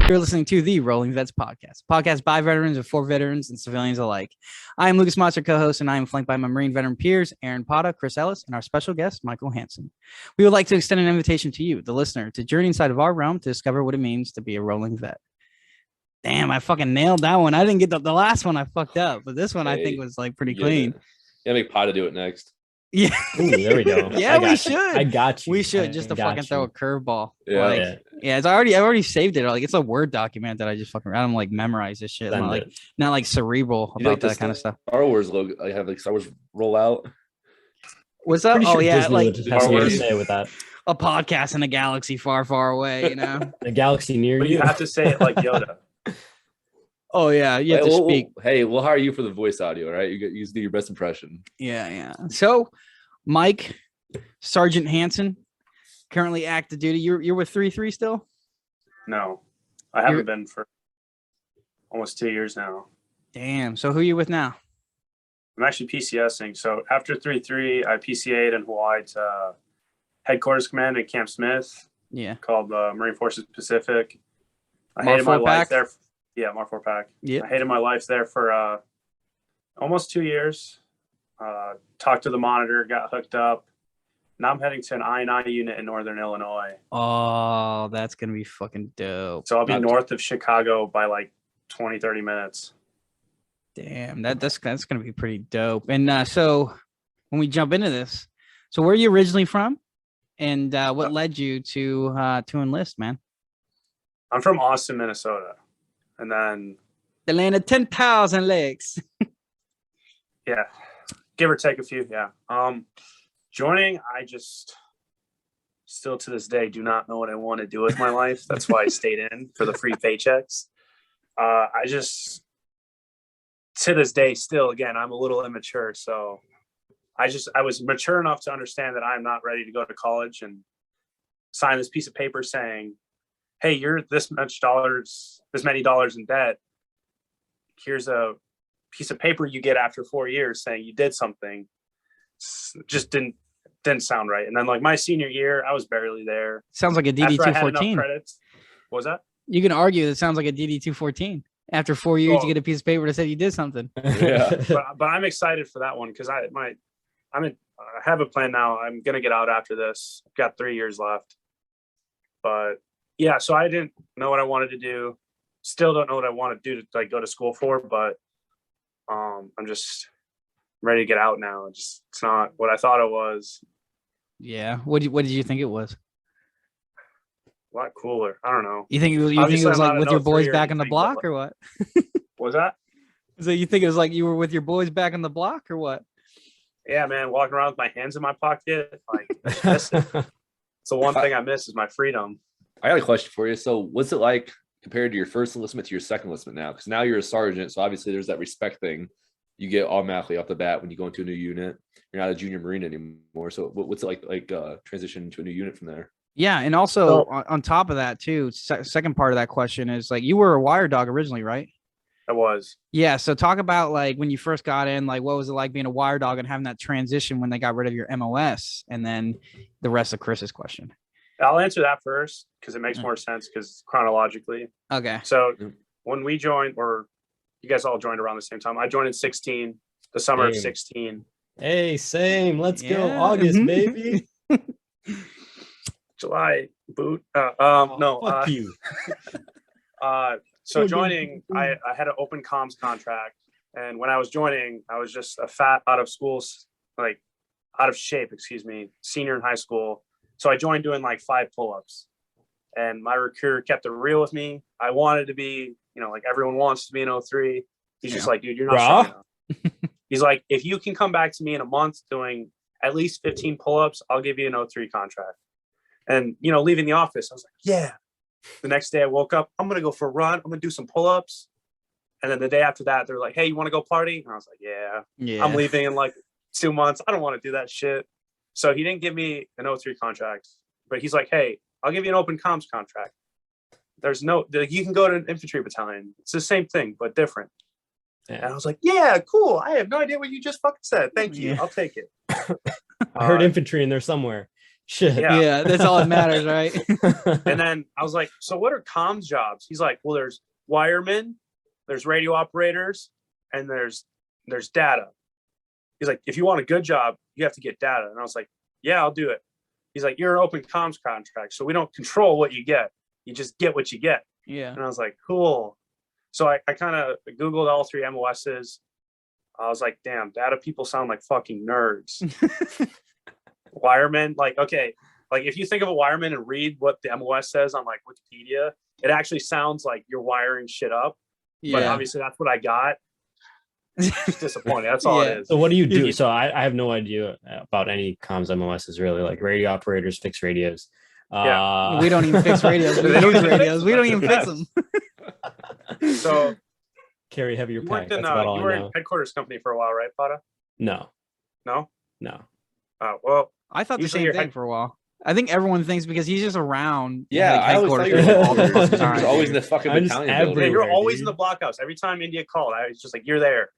You're listening to the Rolling Vets podcast by veterans and for veterans and civilians alike. I am Lucas Monster, co-host, and I am flanked by my Marine veteran peers, Aaron Pata, Chris Ellis, and our special guest, Michael Hanson. We would like to extend an invitation to you, the listener, to journey inside of our realm to discover what it means to be a rolling vet. Damn, I fucking nailed that one. I didn't get the last one. I fucked up, but this one I think was like pretty clean. Yeah, make Pata do it next. Yeah. Ooh, there we go. Yeah, we should. I got you. We should just to fucking throw a curveball. Yeah. Yeah. I already saved it. Like it's a Word document that I just fucking random like memorize this shit. I'm not like cerebral about that kind of stuff. Star Wars logo. I have like Star Wars rollout. What's up? Sure yeah, Disney like have something to say with that. A podcast in a galaxy far, far away. You know, a galaxy near but you. You have to say it like Yoda. Oh yeah, you have to speak. We'll hire you for the voice audio, right? You do your best impression. Yeah. So, Mike, Sgt Hanson, currently active duty. You're with 3-3 still? No, I haven't been for almost 2 years now. Damn. So who are you with now? I'm actually PCSing. So after 3-3, I PCA'd in Hawaii to Headquarters Command at Camp Smith. Yeah. Called Marine Forces Pacific. I hated my life there. Yeah, Mar 4 pack. Yeah. I hated my life there for almost 2 years. Talked to the monitor, got hooked up. Now I'm heading to an I&I unit in Northern Illinois. Oh, that's going to be fucking dope. So I'll be north of Chicago by like 20, 30 minutes. Damn, that's going to be pretty dope. And so when we jump into this, so where are you originally from? And what led you to enlist, man? I'm from Austin, Minnesota. And then the land of 10,000 lakes. Yeah. Give or take a few. Yeah. Joining, I just still to this day do not know what I want to do with my life. That's why I stayed in for the free paychecks. I just to this day still, again, I'm a little immature. So I was mature enough to understand that I'm not ready to go to college and sign this piece of paper saying, hey, you're this many dollars in debt. Here's a piece of paper you get after 4 years saying you did something. Just didn't sound right. And then like my senior year, I was barely there. Sounds like a DD 214. What was that? You can argue that sounds like a DD 214. After 4 years, you get a piece of paper that said you did something. Yeah, but I'm excited for that one because I have a plan now. I'm gonna get out after this. I've got 3 years left. But yeah, so I didn't know what I wanted to do. Still don't know what I want to do to like go to school for, but I'm just ready to get out now. It's not what I thought it was. Yeah. What did you think it was? A lot cooler. I don't know. You think it was like with your boys back on the block or what? What was that? So you think it was like you were with your boys back on the block or what? Yeah, man, walking around with my hands in my pocket. Like it's the one thing I miss is my freedom. I got a question for you. So what's it like compared to your first enlistment to your second enlistment now? Because now you're a sergeant, so obviously there's that respect thing you get automatically off the bat when you go into a new unit. You're not a junior Marine anymore. So what's it like transition to a new unit from there? Yeah, and also on top of that too, second part of that question is like you were a wire dog originally, right? I was. Yeah, so talk about like when you first got in, like what was it like being a wire dog and having that transition when they got rid of your MOS, and then the rest of Chris's question. I'll answer that first because it makes more sense because chronologically. Okay. So when we joined, or you guys all joined around the same time, I joined in 16, the summer of 16. Hey, same. Let's go. August, baby. July boot. No. Fuck you. So joining, I had an open comms contract. And when I was joining, I was just a fat out of shape, senior in high school. So I joined doing like 5 pull-ups, and my recruiter kept it real with me. I wanted to be, like everyone wants to be an 03. He's just like, dude, you're not strong enough. He's like, if you can come back to me in a month doing at least 15 pull-ups, I'll give you an 03 contract. And, leaving the office, I was like, yeah. The next day I woke up, I'm going to go for a run. I'm going to do some pull-ups. And then the day after that, they're like, hey, you want to go party? And I was like, yeah. I'm leaving in like 2 months. I don't want to do that shit. So he didn't give me an 03 contract, but he's like, hey, I'll give you an open comms contract. You can go to an infantry battalion. It's the same thing, but different. Yeah. And I was like, yeah, cool. I have no idea what you just fucking said. Thank you. I'll take it. I heard infantry in there somewhere. Shit. Yeah, that's all that matters, right? And then I was like, so what are comms jobs? He's like, well, there's wiremen, there's radio operators, and there's data. He's like, if you want a good job, you have to get data. And I was like, yeah, I'll do it. He's like, you're an open comms contract, so we don't control what you get. You just get what you get. Yeah. And I was like, cool. So I kind of Googled all 3 MOSs. I was like, damn, data people sound like fucking nerds. Wiremen, like, okay, like if you think of a wireman and read what the MOS says on like Wikipedia, it actually sounds like you're wiring shit up. Yeah. But obviously that's what I got. It's disappointing. That's all it is. So what do you do? So I have no idea about any comms MOSs really, like radio operators, fixed radios. We don't even fix radios. We use radios. We don't even fix them. So carry heavier you pack. worked in, you were in headquarters company for a while, right, Pata? No. Well, I thought the same thing for a while. I think everyone thinks because he's just around. Yeah, like, I always thought you were all the fucking time. always in the fucking battalion building. You're always in the blockhouse. Every time India called, I was just like, you're there.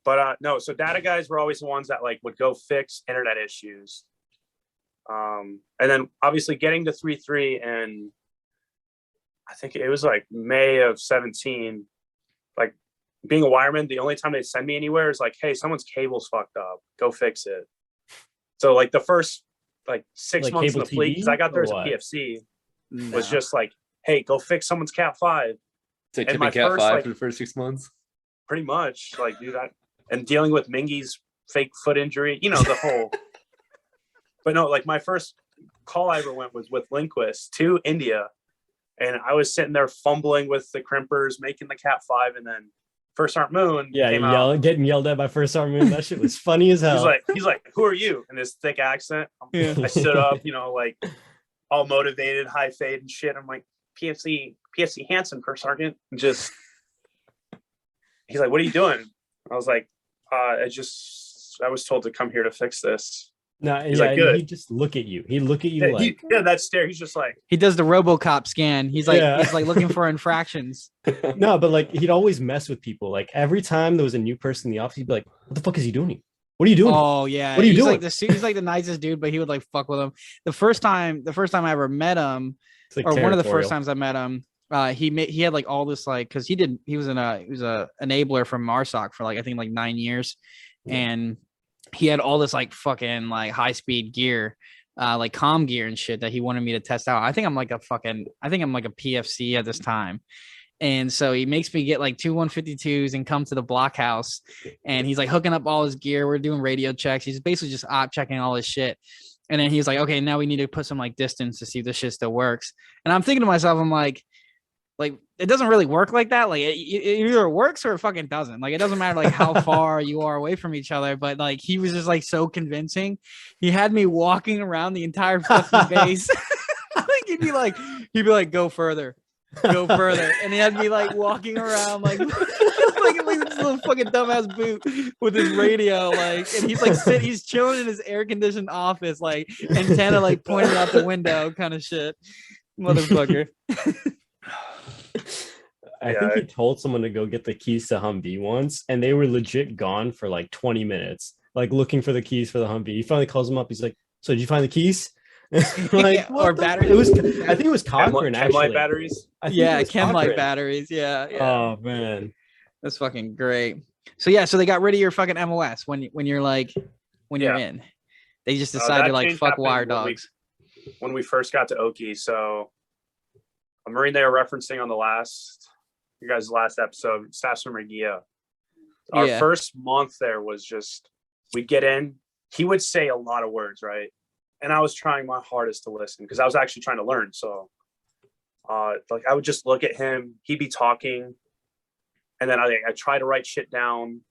But no, so data guys were always the ones that like would go fix internet issues. And then obviously getting to 3.3 and I think it was like May of 17, like being a wireman, the only time they'd send me anywhere is like, hey, someone's cable's fucked up. Go fix it. So like the first like 6 months in the fleet, because I got there as a PFC, was just like, hey, go fix someone's Cat 5. So and my Cat first, 5 for the first 6 months? Pretty much. Like, dude, and dealing with Mingy's fake foot injury, you know, the whole. But no, like my first call I ever went was with Linquist to India. And I was sitting there fumbling with the crimpers, making the Cat 5, and then First Sergeant Moon came out. Getting yelled at by First Sergeant Moon. That shit was funny as hell. He's like, who are you? In this thick accent. I stood up, you know, like all motivated, high fade and shit. I'm like, PFC Hanson, First Sergeant. And just, he's like, what are you doing? I was like, I was told to come here to fix this. No, he's like, good. He'd just look at you. He'd look at you that stare. He's just like, he does the RoboCop scan. He's like looking for infractions. No, but like he'd always mess with people. Like every time there was a new person in the office, he'd be like, "What the fuck is he doing? What are you doing? Oh yeah, what are you doing?" He's like the nicest dude, but he would like fuck with him. The first time I ever met him, like or one of the first times I met him, he had like all this like because he was a enabler from MARSOC for like I think like 9 years, and he had all this like fucking like high speed gear, like comm gear and shit that he wanted me to test out. I think I'm like a PFC at this time. And so he makes me get like 2 152s and come to the blockhouse, and he's like hooking up all his gear. We're doing radio checks. He's basically just op checking all his shit. And then he's like, okay, now we need to put some like distance to see if this shit still works. And I'm thinking to myself, I'm like it doesn't really work like that. Like it either works or it fucking doesn't. Like it doesn't matter like how far you are away from each other. But like he was just like so convincing. He had me walking around the entire fucking base. Like he'd be like, go further, and he had me like walking around like this little fucking dumbass boot with his radio, like, and he's like he's chilling in his air conditioned office, like antenna like pointing out the window, kind of shit, motherfucker. I think he told someone to go get the keys to Humvee once, and they were legit gone for like 20 minutes, like looking for the keys for the Humvee. He finally calls him up. He's like, "So did you find the keys?" Like, or batteries? I think it was Cochrane actually. Chem-Lite batteries. Chem-Lite batteries. Yeah. Oh man, that's fucking great. So they got rid of your fucking MOS when you're in. They just decided to like fuck wire dogs. When we first got to Oki, so a Marine they were referencing on your guys' last episode, Staff Swimmer Gia. Our first month there was just, we'd get in, he would say a lot of words, right? And I was trying my hardest to listen because I was actually trying to learn. So like I would just look at him, he'd be talking, and then I try to write shit down.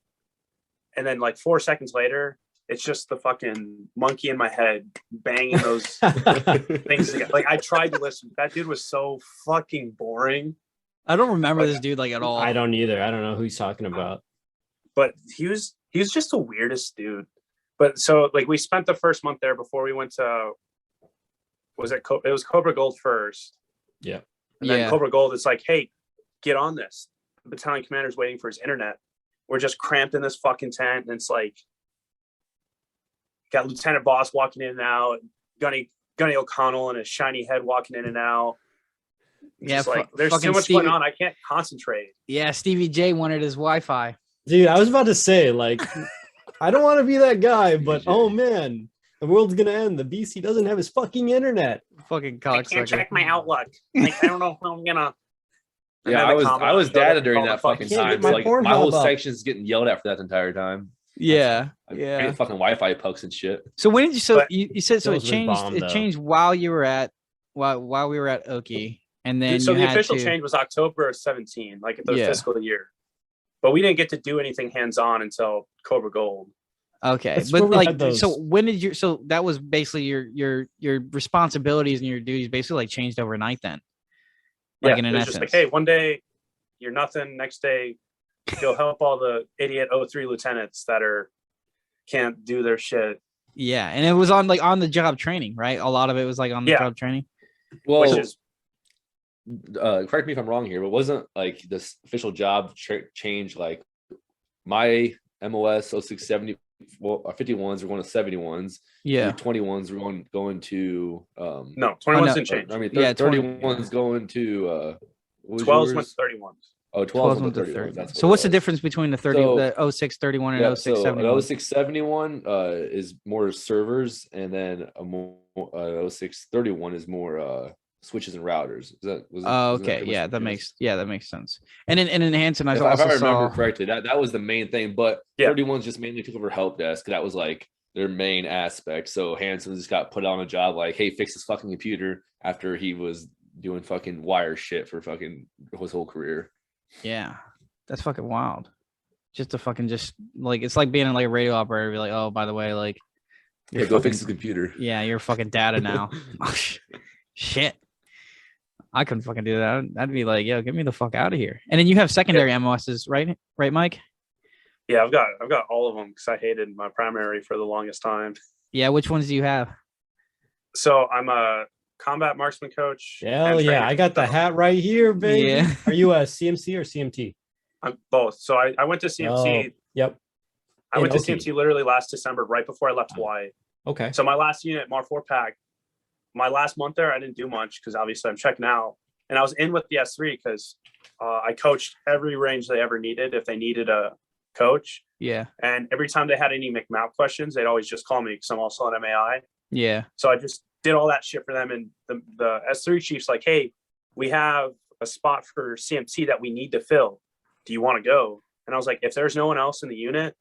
And then like 4 seconds later, it's just the fucking monkey in my head banging those things together. Like I tried to listen. That dude was so fucking boring. I don't remember this dude like at all. I don't either. I don't know who he's talking about. But he was just the weirdest dude. But so like we spent the first month there before we went to, it was Cobra Gold first. Yeah. And then Cobra Gold, it's like, hey, get on this. The battalion commander's waiting for his internet. We're just cramped in this fucking tent, and it's like got Lieutenant Boss walking in and out. Gunny O'Connell and his shiny head walking in and out. Yeah, Just like there's too much going on. I can't concentrate. Yeah, Stevie J wanted his Wi-Fi. Dude, I was about to say, like, I don't want to be that guy, but oh man, the world's gonna end. The BC doesn't have his fucking internet. Fucking I cocksucker. can't check my Outlook. Like, I don't know how I'm gonna. Yeah, I was data during that fucking time. So, like my whole section's getting yelled at for that entire time. Yeah, I get fucking Wi-Fi pucks and shit. So when did you? So But you said so it changed. bombed, It changed while you were at while we were at Okie, and then so you the had official to, change was October of 17, like the Yeah. fiscal year. But we didn't get to do anything hands-on until Cobra Gold. Okay, That's where but we like, had those- so when did you? So that was basically your responsibilities and your duties basically like changed overnight then. Like in it an was essence. just like, hey, one day you're nothing. Next day, you'll help all the idiot 03 lieutenants that can't do their shit. Yeah, and it was on like on the job training, right? A lot of it was like on the job training. Well, Which is correct me if I'm wrong here, but wasn't like this official job change like my MOS 0670 51s were going to 71s. Yeah, 21s were going to no 21s didn't change. I mean, Yeah, 31s going to 12s went to 31s. Oh, 12 12s went to to 30. 31s. That's So what what's it the was. difference between the So- the 06 31 and Yeah, 06 so 71? an 0671 is more servers, and then a more 0631 is more switches and routers. Oh, okay. Yeah, that makes sense. And in Hanson, I if also I remember saw correctly, that was the main thing. But Yeah. 31s just mainly took over help desk. That was like their main aspect. So Hanson just got put on a job like, hey, fix this fucking computer after he was doing fucking wire shit for fucking his whole career. Yeah, that's fucking wild. Just to fucking just like it's like being in like a radio operator. Be like, oh, by the way, like, Yeah, go fix the computer. yeah, you're fucking data now. Shit, I couldn't fucking do that. I'd be like, yo, get me the fuck out of here. And then you have secondary MOSs, right? Right, Mike? Yeah, I've got all of them because I hated my primary for the longest time. Yeah, which ones do you have? So I'm a combat marksman coach. Hell and yeah, trainer. I got the hat right here, baby. Yeah. Are you a CMC or CMT? I'm both. So I went to CMC. Oh, yep. I went to Okay. CMC literally last December, right before I left Hawaii. Okay. So my last unit, Mar 4 pack, my last month there, I didn't do much because obviously I'm checking out. And I was in with the S3 because I coached every range they ever needed if they needed a coach. Yeah, And every time they had any McMap questions, they'd always just call me because I'm also an MAI. yeah, So I just did all that shit for them. And the S3 chief's like, hey, we have a spot for CMC that we need to fill. Do you want to go? And I was like, if there's no one else in the unit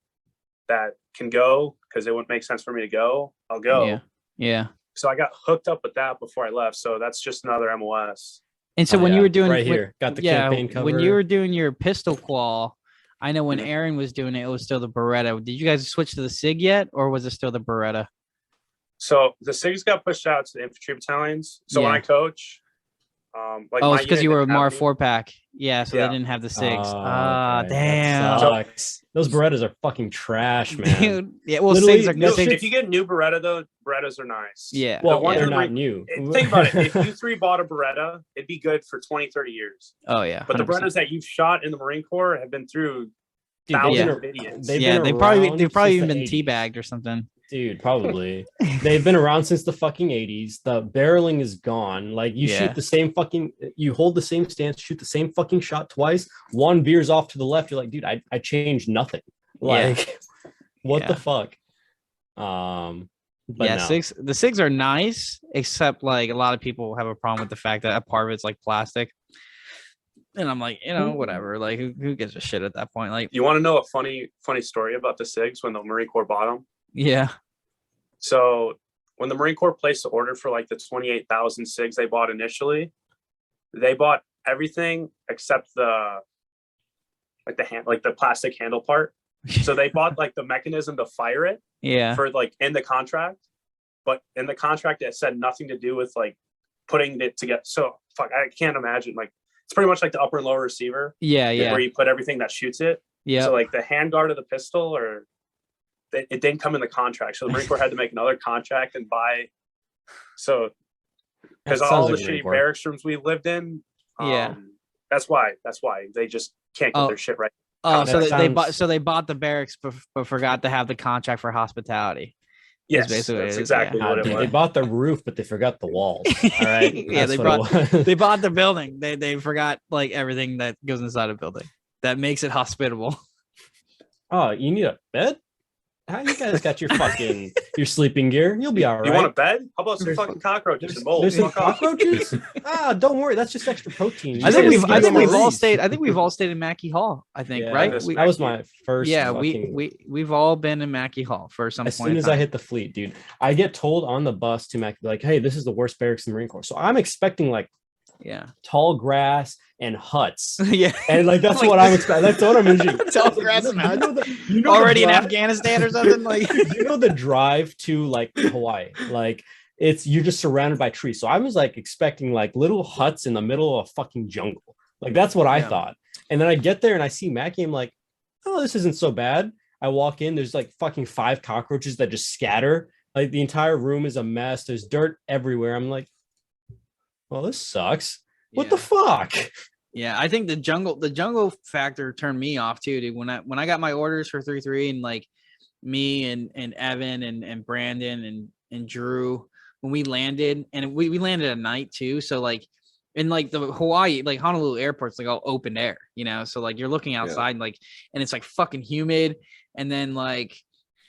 that can go, because it wouldn't make sense for me to go, I'll go. yeah, yeah. So I got hooked up with that before I left. So that's just another MOS. And so Oh, when yeah, you were doing right here, got the campaign cover. when you were doing your pistol qual, I know when Aaron was doing it, it was still the Beretta. Did you guys switch to the SIG yet, or was it still the Beretta? So the SIGs got pushed out to the infantry battalions. So when Yeah. I coach, like Oh, my it's because unit you were a didn't have Mar any- 4-pack. Yeah, so Yeah. they didn't have the SIGs. Oh, Ah, okay, that damn. sucks. Those Berettas are fucking trash, man. Dude. Yeah, well, Literally, SIGs are no, SIGs, If you get new Beretta though, Berettas are nice. yeah. Well, The ones they're that not bring- new. Think about it. If you three bought a Beretta, it'd be good for 20, 30 years. Oh yeah. But the 100%. Berettas that you've shot in the Marine Corps have been through Dude, thousands been of idiots. they've Yeah, been they've probably around even since the been 80s. teabagged or something. Dude, probably. They've been around since the fucking 80s. The barreling is gone. Like you Yeah. shoot the same fucking, you hold the same stance, shoot the same fucking shot twice. One veers off to the left. You're like, dude, I changed nothing. Like, what the Yeah. fuck? But yeah, no. the SIGs are nice, except like a lot of people have a problem with the fact that a part of it's like plastic. And I'm like, whatever. Like, who gives a shit at that point? Like, You want to know a funny story about the SIGs when the Marine Corps bought them? yeah, So when the Marine Corps placed the order for like the 28,000 SIGs they bought initially, they bought everything except the plastic handle part. So they bought like the mechanism to fire it yeah, for like in the contract, but in the contract it said nothing to do with like putting it together. So fuck, I can't imagine. Like it's pretty much like the upper and lower receiver yeah, where you put everything that shoots it. yeah. So like the handguard of the pistol, or it didn't come in the contract. So the Marine Corps had to make another contract and buy. So because That all sounds the like Marine shitty Corps. barracks rooms we lived in, Yeah. that's why they just can't get Oh. their shit right. Oh, that so they bought sounds- so they bought the barracks but forgot to have the contract for hospitality. Yes, basically what it that's is, exactly God, what it dude, was. they bought the roof, but they forgot the walls. All right. Yeah, That's what it was. they bought the building. They forgot like everything that goes inside a building that makes it hospitable. Oh, you need a bed? How you guys got your your sleeping gear? You'll be all right. You want a bed? How about some There's- fucking cockroaches and moles? There's some Fuck off. cockroaches. Don't worry. That's just extra protein. I think we've- I think we've all Maurice. stayed. I think we've all stayed in Mackey Hall. I think Yeah, right. That that was my first. Yeah, fucking- we've all been in Mackey Hall for some as point. soon in as I time. hit the fleet, dude, I get told on the bus to Mac, like, hey, this is the worst barracks in the Marine Corps. So I'm expecting like Yeah. tall grass and huts. Yeah. And like that's Like- what I'm expecting. That's what I'm envisioning. Tall grass and huts. You know Already in the drive- Afghanistan or something like. you know the drive to like Hawaii, like you're just surrounded by trees. So I was like expecting like little huts in the middle of a fucking jungle. Like that's what I Yeah. thought. And then I get there and I see Mackie. I'm like, oh, this isn't so bad. I walk in, there's like fucking 5 cockroaches that just scatter. Like the entire room is a mess. There's dirt everywhere. I'm like, well, this sucks. What the fuck? Yeah, I think the jungle factor turned me off too, dude. When I got my orders for 3-3 and like me and Evan and Brandon and Drew, when we landed, and we landed at night too. So like in like the Hawaii, like Honolulu airport's like all open air, you know? So like you're looking outside like, and it's like fucking humid. And then like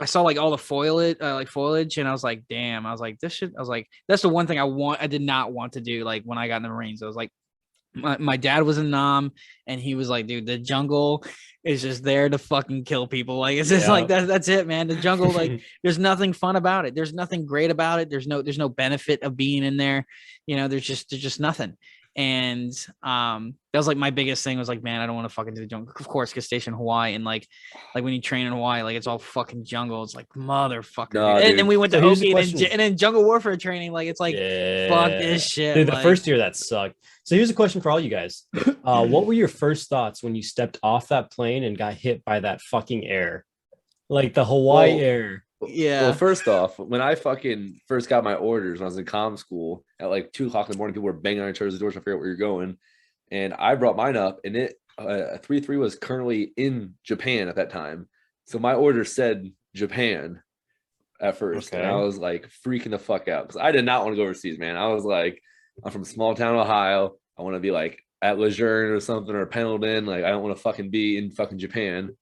I saw like all the foliage and I was like, damn, I was like, that's the one thing I did not want to do. Like when I got in the Marines, I was like, my dad was in Nam and he was like, dude, the jungle is just there to fucking kill people. Like it's just like that's it, man. The jungle, like there's nothing fun about it. There's nothing great about it. There's no benefit of being in there. You know, there's just nothing. And that was like my biggest thing was like, man, I don't want to fucking do the jungle. Of course, get stationed in Hawaii and like when you train in Hawaii, like it's all fucking jungle. It's like motherfucker. No, and dude. then we went to So here's the Oki question. and then jungle warfare training. Like it's like fuck this shit. Dude, the like, first year that sucked. So here's a question for all you guys. What were your first thoughts when you stepped off that plane and got hit by that fucking air? Like the Hawaii air. Yeah. Well, first off, when I fucking first got my orders when I was in comm school at like 2:00 in the morning, people were banging on each other's doors trying to figure out where you're going. And I brought mine up, and it 3-3 was currently in Japan at that time. So my order said Japan at first. Okay. And I was like freaking the fuck out because I did not want to go overseas, man. I was like, I'm from small town Ohio. I want to be like at Lejeune or something or Pendleton. Like I don't want to fucking be in fucking Japan.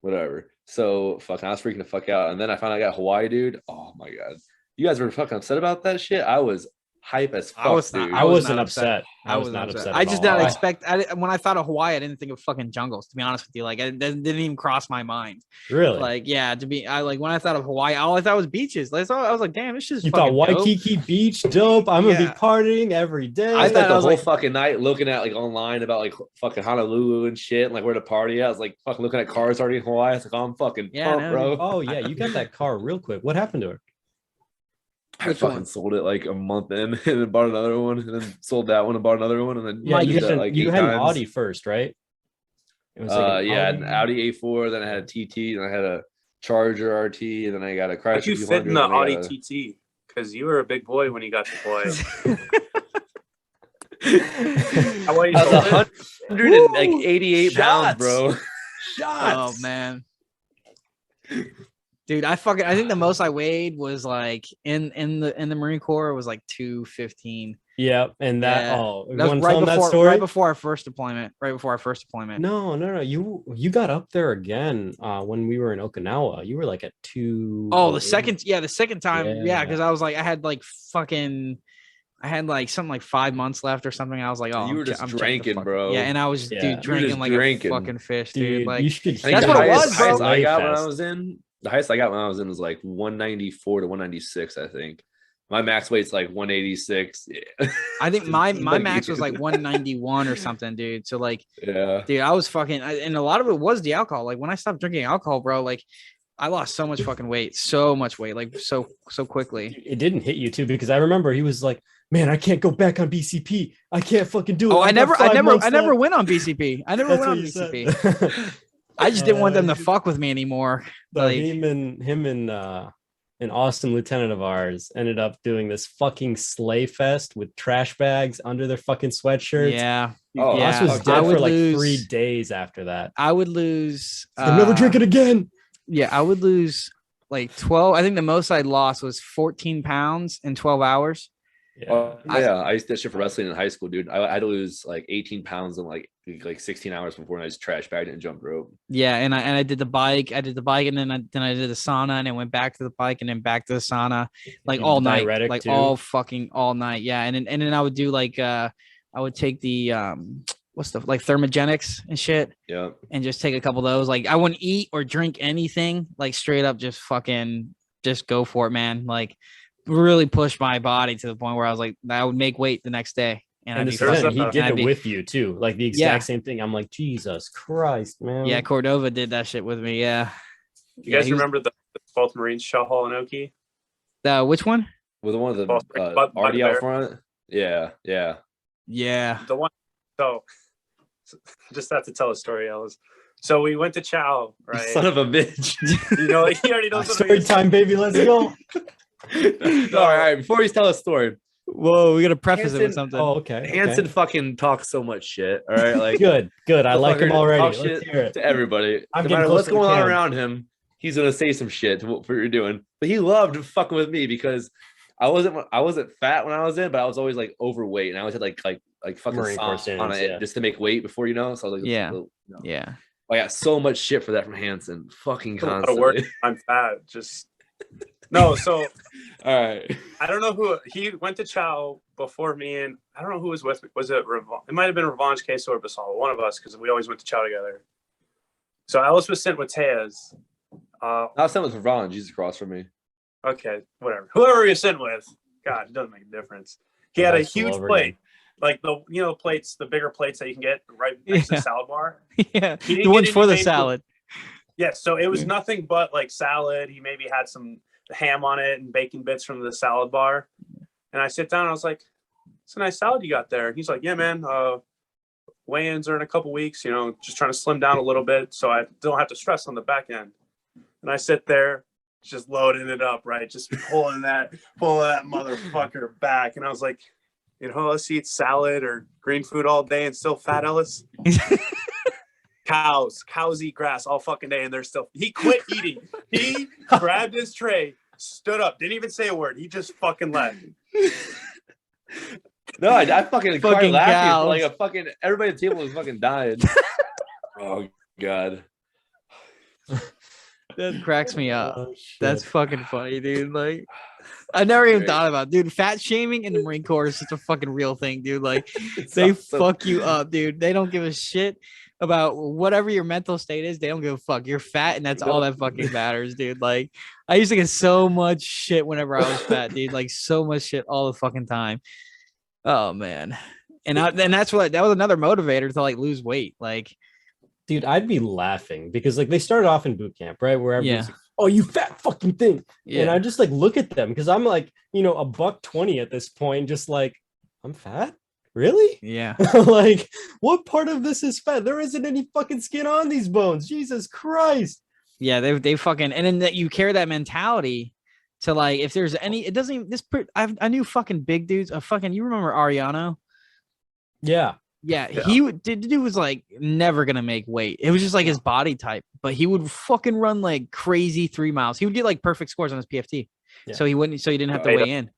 Whatever. So fucking I was freaking the fuck out. And then I found out I got Hawaii, dude. Oh my god. You guys were fucking upset about that shit. I was hype as fuck, I was not- dude. I wasn't not upset. I was wasn't not upset. I at just all. didn't expect. When I thought of Hawaii, I didn't think of fucking jungles. To be honest with you, like it didn't even cross my mind. Really. Like yeah, when I thought of Hawaii, all I thought was beaches. Like, I was like, damn, this shit's you fucking thought dope. Waikiki Beach dope. I'm gonna Yeah. be partying every day. I spent I the was whole like- fucking night looking at like online about like fucking Honolulu and shit, and like where to party at. I was like fucking looking at cars already in Hawaii. I was like, oh, I'm fucking Yeah, pumped, no, bro. Oh yeah, you got that car real quick. What happened to her? I Which fucking one? sold it like a month in and then bought another one and then sold that one and bought another one and then Yeah, Mike, you used had, that, like you 8 had an times. Audi first, right? It was like An Audi A4, then I had a TT, then I had a Charger RT, and then I got a Chrysler. How'd you fit in the Audi TT? Because you were a big boy when you got deployed. How I was 188 pounds, bro. Oh man, dude, I think the most I weighed was like in the Marine Corps was like 215. Yeah, and that Yeah. you That was wanna tell them that story? right before our first deployment. No. You got up there again when we were in Okinawa. You were like at 2. Oh, the second time, Yeah. because I was like, I had like something like 5 months left or something. I was like, oh, You were just I'm checking the drinking, fuck- bro. Yeah, and I was Yeah. dude You were drinking just like drinking. a fucking fish, dude. dude. Like You should. I think That's the what it highest, was, bro. highest I got when I Slayfest. was in the highest I got when I was in was like 194 to 196, I think. My max weight's like 186. Yeah. I think my Like, max was like 191 or something, dude. So like, Yeah. dude, I was fucking, and a lot of it was the alcohol. Like when I stopped drinking alcohol, bro, like I lost so much fucking weight, like so quickly. It didn't hit you too because I remember he was like, "Man, I can't go back on BCP. I can't fucking do it." Oh, I I've got 5 months never left." went on BCP. I never That's went what on you said. BCP. I just didn't want them to fuck with me anymore. So Like, him and an awesome lieutenant of ours ended up doing this fucking sleigh fest with trash bags under their fucking sweatshirts. yeah, Oh, Ross yeah. was fuck dead I for would like lose- 3 days after that. I would lose. I'm never drinking again. Yeah, I would lose like 12. I think the most I lost was 14 pounds in 12 hours. Yeah. I used to do that shit for wrestling in high school, dude. I had to lose like 18 pounds in like 16 hours before I just trash bagged it and jumped rope. Yeah, and I did the bike. I did the bike, and then I did the sauna, and I went back to the bike, and then back to the sauna, like all night, like too. all night. Yeah, and then I would do like I would take the what's the like thermogenics and shit. Yeah, and just take a couple of those. Like I wouldn't eat or drink anything. Like straight up, just go for it, man. Like really push my body to the point where I was like, I would make weight the next day. And he did it with you too, like the exact same thing. I'm like, Jesus Christ, man. Yeah, Cordova did that shit with me. Yeah. You guys remember the both Marines shot hole in Oki? Which one? Was the one of the Artie out front? Yeah. The one. So just have to tell a story, Ellis. So we went to Chow, right? Son of a bitch. You know, he already knows. Story time, baby. Let's go. All right. Before we tell a story. Whoa, we gotta preface it with something. Oh, okay. Hanson fucking talks so much shit. All right, like good. I like him already. Talk shit to everybody. No matter what's going on around him, he's gonna say some shit to what you're doing. But he loved fucking with me because I wasn't fat when I was in, but I was always like overweight, and I always had like fucking sauce on it just to make weight before So I was like, yeah. I got so much shit for that from Hanson. Fucking constantly. Work. I'm fat. Just no. So all right. I don't know who he went to Chow before me, and I don't know who was with me. Was it it might have been Revanche, Queso, or Basal, one of us, because we always went to Chow together. So Ellis was sent with Tejas. I was sent with Revanche. He's across from me. Okay, whatever. Whoever you're sitting with, God, it doesn't make a difference. He had a huge plate, like the plates, the bigger plates that you can get right next to the salad bar. Yeah, the ones for the salad. Yeah, so it was nothing but like salad. He maybe had some ham on it and bacon bits from the salad bar. And I sit down and I was like, "It's a nice salad you got there." And he's like, "Yeah, man. Weigh-ins are in a couple weeks. You know, just trying to slim down a little bit so I don't have to stress on the back end." And I sit there, just loading it up, right? Just pulling that motherfucker back. And I was like, you know, let's eat salad or green food all day and still fat, Ellis. Cows eat grass all fucking day and they're still. He quit eating. He grabbed his tray, stood up, didn't even say a word. He just fucking left. No, I fucking fucking laughing. Like a fucking everybody at the table was fucking dying. Oh God. That cracks me up. Oh, that's fucking funny, dude. Like, I never even thought about it. Dude. Fat shaming in the Marine Corps is such a fucking real thing, dude. Like, they fuck you up, dude. They don't give a shit about whatever your mental state is. They don't give a fuck. You're fat, and that's all that fucking matters, dude. Like, I used to get so much shit whenever I was fat, dude. Like, so much shit all the fucking time. Oh man, and that was another motivator to like lose weight, like. Dude, I'd be laughing because like they started off in boot camp, right? Where everyone's like, "Oh, you fat fucking thing," and I just like look at them because I'm like, you know, $120 at this point, just like, I'm fat, really? Yeah. Like, what part of this is fat? There isn't any fucking skin on these bones. Jesus Christ. Yeah, they fucking, and then that you carry that mentality to like, if there's any, it doesn't even I knew fucking big dudes. You remember Ariano? Yeah. Yeah, he dude was like never gonna make weight. It was just like his body type, but he would fucking run like crazy 3 miles. He would get like perfect scores on his PFT, so he didn't have to weigh in.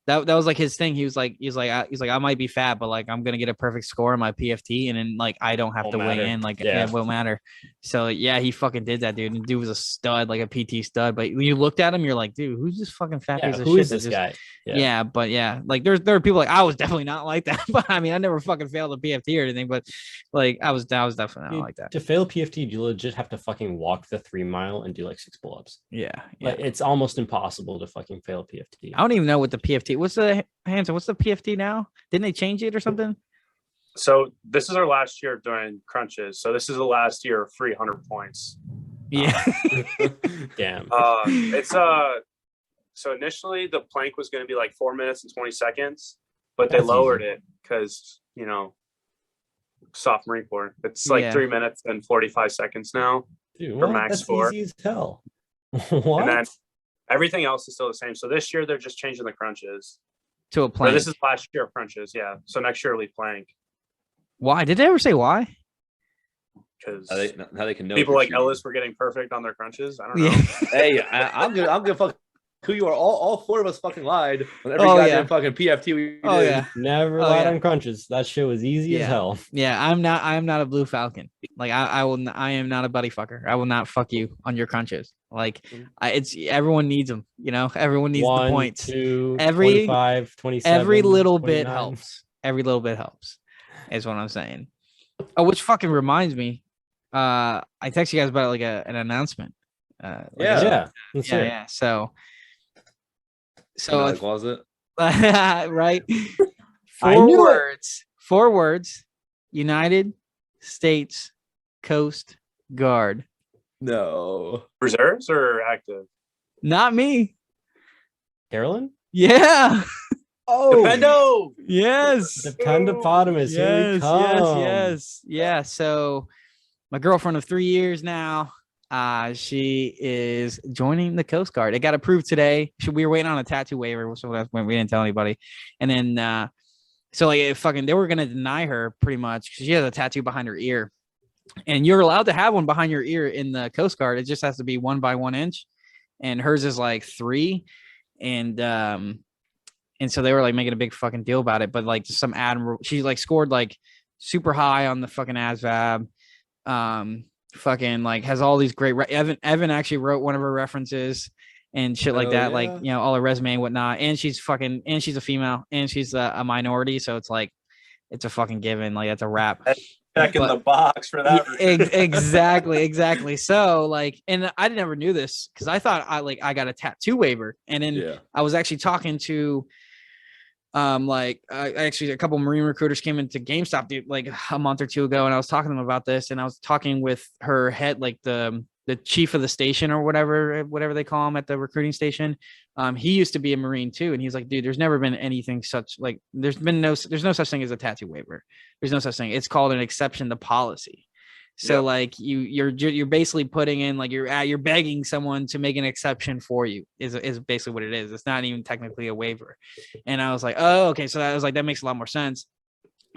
That was like his thing. He was like, I might be fat, but like I'm gonna get a perfect score on my PFT, and then like I don't have to weigh in. Like it won't matter. So yeah, he fucking did that, dude. And dude was a stud, like a PT stud. But when you looked at him, you're like, dude, who's this fucking fat piece of shit? Who is this guy? Yeah, but yeah, like there are people like I was definitely not like that. But I mean, I never fucking failed a PFT or anything. But like I was definitely not like that. To fail PFT, you legit have to fucking walk the 3 mile and do like 6 pull-ups. Yeah. Like it's almost impossible to fucking fail PFT. I don't even know what the PFT. What's the PFT now? Didn't they change it or something? So this is our last year doing crunches. So this is the last year of 300 points. Yeah. Damn. It's so initially the plank was going to be like 4 minutes and 20 seconds, but they lowered it because, you know, soft Marine Corps. It's like 3 minutes and 45 seconds now. Dude, for max that's score. Easy as hell. What? And then everything else is still the same. So this year they're just changing the crunches to a plank. This is last year of crunches, yeah. So next year will be plank. Why? Did they ever say why? because how they can know people if like you're cheating. Ellis were getting perfect on their crunches. I don't know. Yeah. Hey, I'm gonna fuck who you are. All four of us fucking lied on every Oh, goddamn yeah. fucking PFT we Oh did. yeah. Never Oh, lied yeah. on crunches. That shit was easy as Yeah. hell. Yeah, I am not a blue falcon. Like I am not a buddy fucker. I will not fuck you on your crunches. Like it's everyone needs them, you know. Everyone needs the 1, points. 2, Every 25, 27, every little bit 29. helps. Every little bit helps. Is what I'm saying. Oh, which fucking reminds me. I text you guys about like an announcement. Yeah. Let's hear it. yeah. So In the closet. right. I knew it. Four words. United States Coast Guard. No. Reserves or active? Not me. Carolyn? Yeah. Oh, Defendo. Yes. Dependopotamus. Here we come. Yeah. So my girlfriend of 3 years now. She is joining the Coast Guard. It got approved today. We were waiting on a tattoo waiver, so that's when we didn't tell anybody. And then so like they were gonna deny her pretty much because she has a tattoo behind her ear. And you're allowed to have one behind your ear in the Coast Guard. It just has to be 1 by 1 inch. And hers is like 3. And so they were like making a big fucking deal about it. But like some admiral, she like scored like super high on the fucking ASVAB. Fucking like has all these great Evan actually wrote one of her references and shit like that, like, you know, all her resume and whatnot. And she's a female and she's a minority. So it's like, it's a fucking given. Like that's a wrap. Check in the box for that. Exactly. So like, and I never knew this because I thought I got a tattoo waiver. And then I was actually talking to actually a couple Marine recruiters came into GameStop like a month or two ago, and I was talking to them about this, and I was talking with her head, like the chief of the station or whatever they call him at the recruiting station. He used to be a Marine too, and he's like, dude, there's never been anything such, like there's no such thing as a tattoo waiver. There's no such thing. It's called an exception to policy. So like you're basically putting in like you're begging someone to make an exception for you is basically what it is. It's not even technically a waiver. And I was like, oh, okay. So I was like, that makes a lot more sense.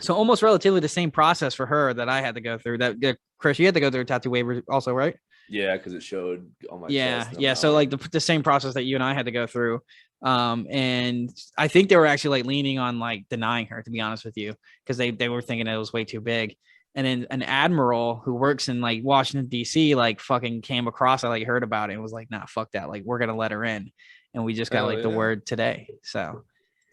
So almost relatively the same process for her that I had to go through. That Chris, you had to go through a tattoo waiver also, right? Yeah, because it showed on my chest. Yeah. So like the same process that you and I had to go through. And I think they were actually like leaning on like denying her, to be honest with you, because they were thinking it was way too big. And then an admiral who works in like Washington, D.C., like fucking came across. I like heard about it and was like, nah, fuck that. Like, we're going to let her in. And we just got the word today. So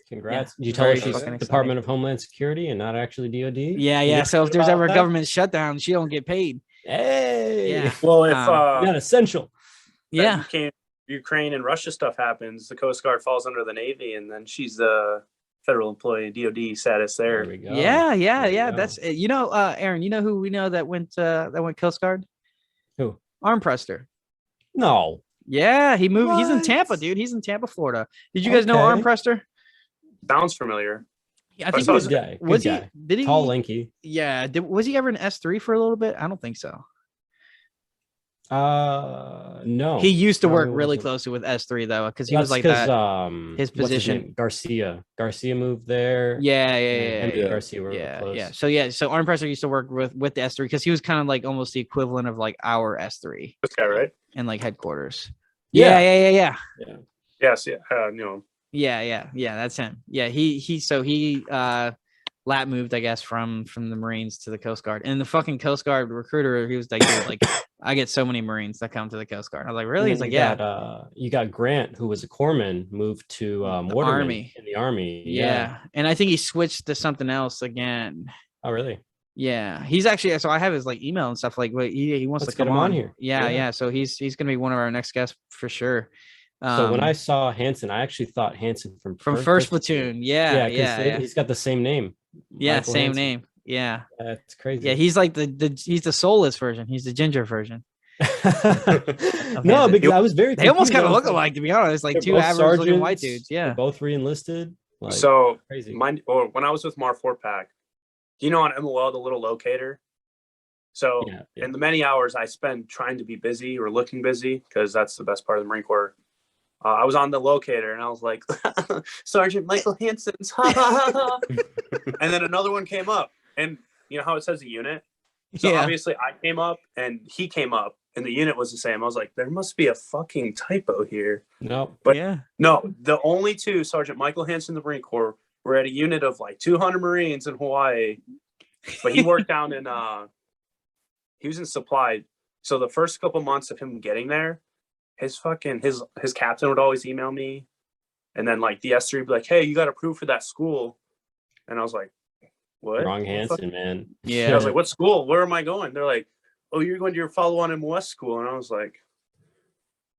congrats. Did you tell her she's Department of Homeland Security and not actually DOD? Yeah. So if there's ever a government shutdown, she don't get paid. Hey. Yeah. Well, if not essential. Yeah. Ukraine and Russia stuff happens, the Coast Guard falls under the Navy, and then she's the federal employee, DOD status there. We go. Yeah. That's Aaron. You know who we know that went Coast Guard? Who? Armprester. No. Yeah, he moved. What? He's in Tampa, dude. He's in Tampa, Florida. Did you guys know Armprester? Sounds familiar. Yeah, I think he was guy. Was he? Guy. Did he? Tall, lanky. Yeah. Was he ever in S3 for a little bit? I don't think so. No. He used to work really closely with S3 though, because he was like that. His position. Garcia moved there. Yeah. Garcia were close. So Armprester used to work with the S3 because he was kind of like almost the equivalent of like our S3. This guy, right? And like headquarters. Yeah. Yes, yeah. Knew him. Yeah, that's him. Yeah, he lat moved, I guess, from the Marines to the Coast Guard. And the fucking Coast Guard recruiter, he was like, dude, like, I get so many Marines that come to the Coast Guard. I was like, really? He's like, yeah. You got Grant, who was a corpsman, moved to Waterman in the Army. Yeah. And I think he switched to something else again. Oh, really? Yeah. He's actually, so I have his like email and stuff, like, but he wants to come on here. Yeah. So he's gonna be one of our next guests for sure. So when I saw Hanson, I actually thought Hanson from First Platoon. Yeah. He's got the same name. Yeah, Michael same Hanson. name. Yeah, that's crazy. Yeah, he's like he's the soulless version. He's the ginger version. No, because I was very. They almost kind of look alike, to be honest. Like two average looking white dudes. Yeah, they're both re-enlisted. Like, so crazy. When I was with Mar 4-Pack, you know, on MOL, the little locator. So in the many hours I spend trying to be busy or looking busy, because that's the best part of the Marine Corps. I was on the locator and I was like, Sgt Michael Hanson's. And then another one came up, and you know how it says a unit? So Yeah. obviously I came up and he came up and the unit was the same. I was like, there must be a fucking typo here. No. But yeah. no, the only two, Sergeant Michael Hanson, the Marine Corps, were at a unit of like 200 Marines in Hawaii. But he worked down in, he was in supply. So the first couple months of him getting there, his captain would always email me. And then like the S3 would be like, hey, you got approved for that school. And I was like, what? Wrong Hanson, man. Yeah. I was like, what school? Where am I going? They're like, oh, you're going to your follow-on MOS school. And I was like,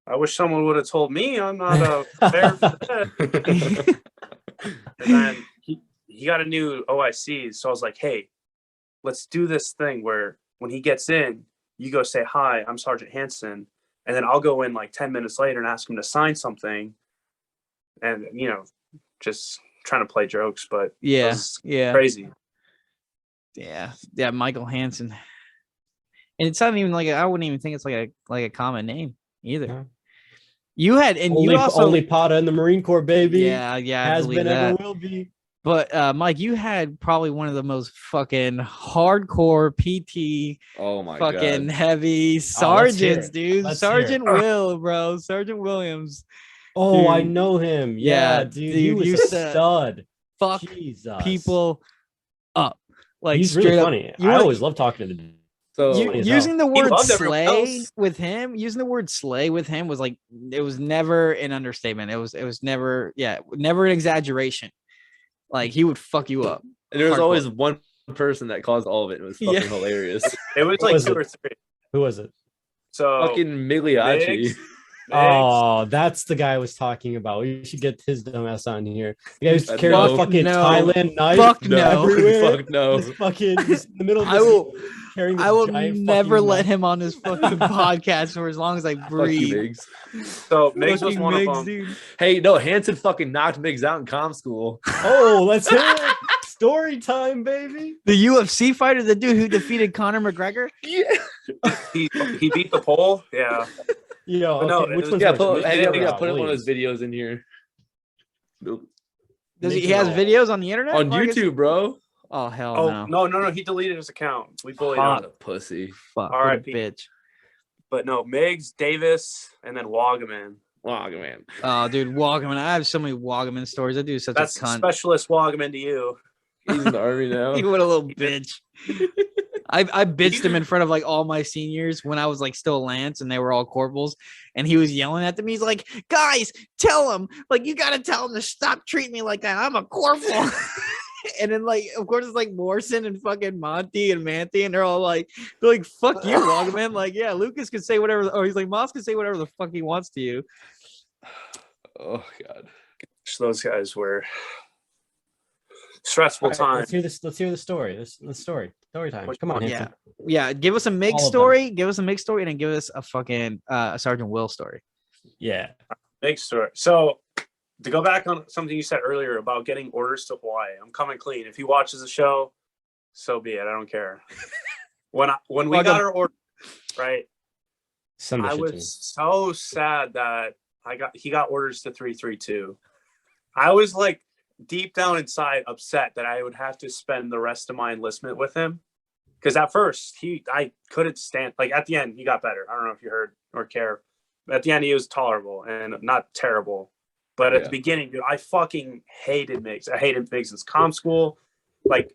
I wish someone would have told me. I'm not fair for that. And then he got a new OIC. So I was like, hey, let's do this thing where when he gets in, you go say, hi, I'm Sergeant Hanson. And then I'll go in like 10 minutes later and ask him to sign something. And, you know, just trying to play jokes, but Yeah. crazy. Yeah. Michael Hanson. And it's not even like I wouldn't even think it's like a common name either. No. You had and only, you also only Potta in the Marine Corps, baby. Yeah, I has believe been, that. ever will be. But Mike, you had probably one of the most fucking hardcore PT Oh my fucking god. heavy let's hear sergeants, it. dude. Let's hear Sergeant it. Will, bro. Sergeant Williams. Oh, I Dude. know him. Yeah, Yeah, dude. He dude, was a used to stud. Fuck Jesus. people up. Like He's straight really up. funny. You I like- always love talking to the So funny as using the word loved everyone slay else. with him, using the word slay with him was like it was never an understatement. It was never never an exaggeration. Like he would fuck you up. and there was Hardcore. always one person that caused all of it. It was fucking Yeah. hilarious. It was Who like was two it? or three. Who was it? So Fucking Migliacci. Migs, Oh, that's the guy I was talking about. We should get his dumbass on here. The guy who's Fuck carrying a no. fucking No. Thailand knife. Fuck no. everywhere. Fuck no. Just fucking just in the middle of I this, will- carrying this I will giant never fucking let knife. him on this fucking podcast for as long as I Fuck you, breathe. Migs. So Migs was Fucking one Migs, of them. dude. Hey, no, Hanson fucking knocked Migs out in comm school. Oh, let's hear it. Story time, baby. The UFC fighter, the dude who defeated Conor McGregor. Yeah. He beat the pole. Yeah. Yo, But no, okay, it which was- one's Yeah, worse? put, Migs hey, or, you gotta put one of Williams? those videos in here. Does he Migs has or- videos on the internet? On Marcus? YouTube, bro. Oh hell Oh no. no, he deleted his account. We bullied Hot him. pussy. Fuck. What a R.I.P.. bitch. But no, Migs, Davis, and then Wagaman. Wow, man. Oh, dude, Walkman. I have so many Walkman stories. That dude's such That's a cunt. specialist Wagaman to you. He's in the army now. What a little bitch. I bitched him in front of like all my seniors when I was like still Lance and they were all corporals, and he was yelling at them. He's like, "Guys, tell him, like, you gotta tell him to stop treating me like that. I'm a corporal." And then like, of course, it's like Morrison and fucking Monty and Manty, and they're like, "Fuck you, Walkman." Like, yeah, Lucas can say whatever, or he's like, Moss can say whatever the fuck he wants to you. Oh god. Those guys were stressful All right, time. let's hear the story. Let's story time. Come on, Yeah. Hanson. Yeah, give us a All Mig of them. story. Give us a Mig story, and then give us a fucking Sergeant Will story. Yeah. Big story. So to go back on something you said earlier about getting orders to Hawaii, I'm coming clean. If he watches the show, so be it. I don't care. When we Welcome. got our order, right? Send the I shit to me. was so sad that he got orders to 332. I was like deep down inside upset that I would have to spend the rest of my enlistment with him. Because at first I couldn't stand, like at the end he got better. I don't know if you heard or care. At the end he was tolerable and not terrible. But at the beginning, dude, I fucking hated Migs. I hated Migs since comm school. Like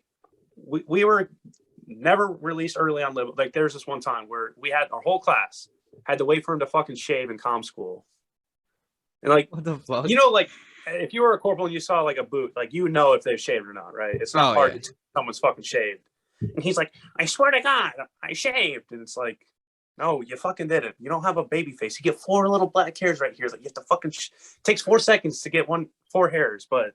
we were never released early on level. Like there's this one time where we had our whole class had to wait for him to fucking shave in comm school. And like, What the fuck? you know, like if you were a corporal and you saw like a boot, like you would know if they've shaved or not, right? It's not hard to tell someone's fucking shaved. And he's like, I swear to God, I shaved. And it's like, no, you fucking didn't. You don't have a baby face. You get 4 little black hairs right here. It's like you have to fucking takes 4 seconds to get 4 hairs. But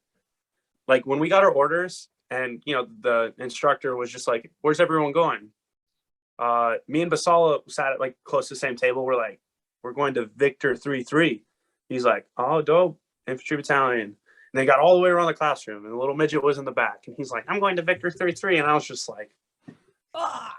like when we got our orders and you know the instructor was just like, where's everyone going? Me and Basala sat at like close to the same table. We're like, we're going to Victor 3-3. He's like, oh, dope, infantry battalion. And they got all the way around the classroom, and the little midget was in the back. And he's like, I'm going to Victor 3-3. And I was just like, ah.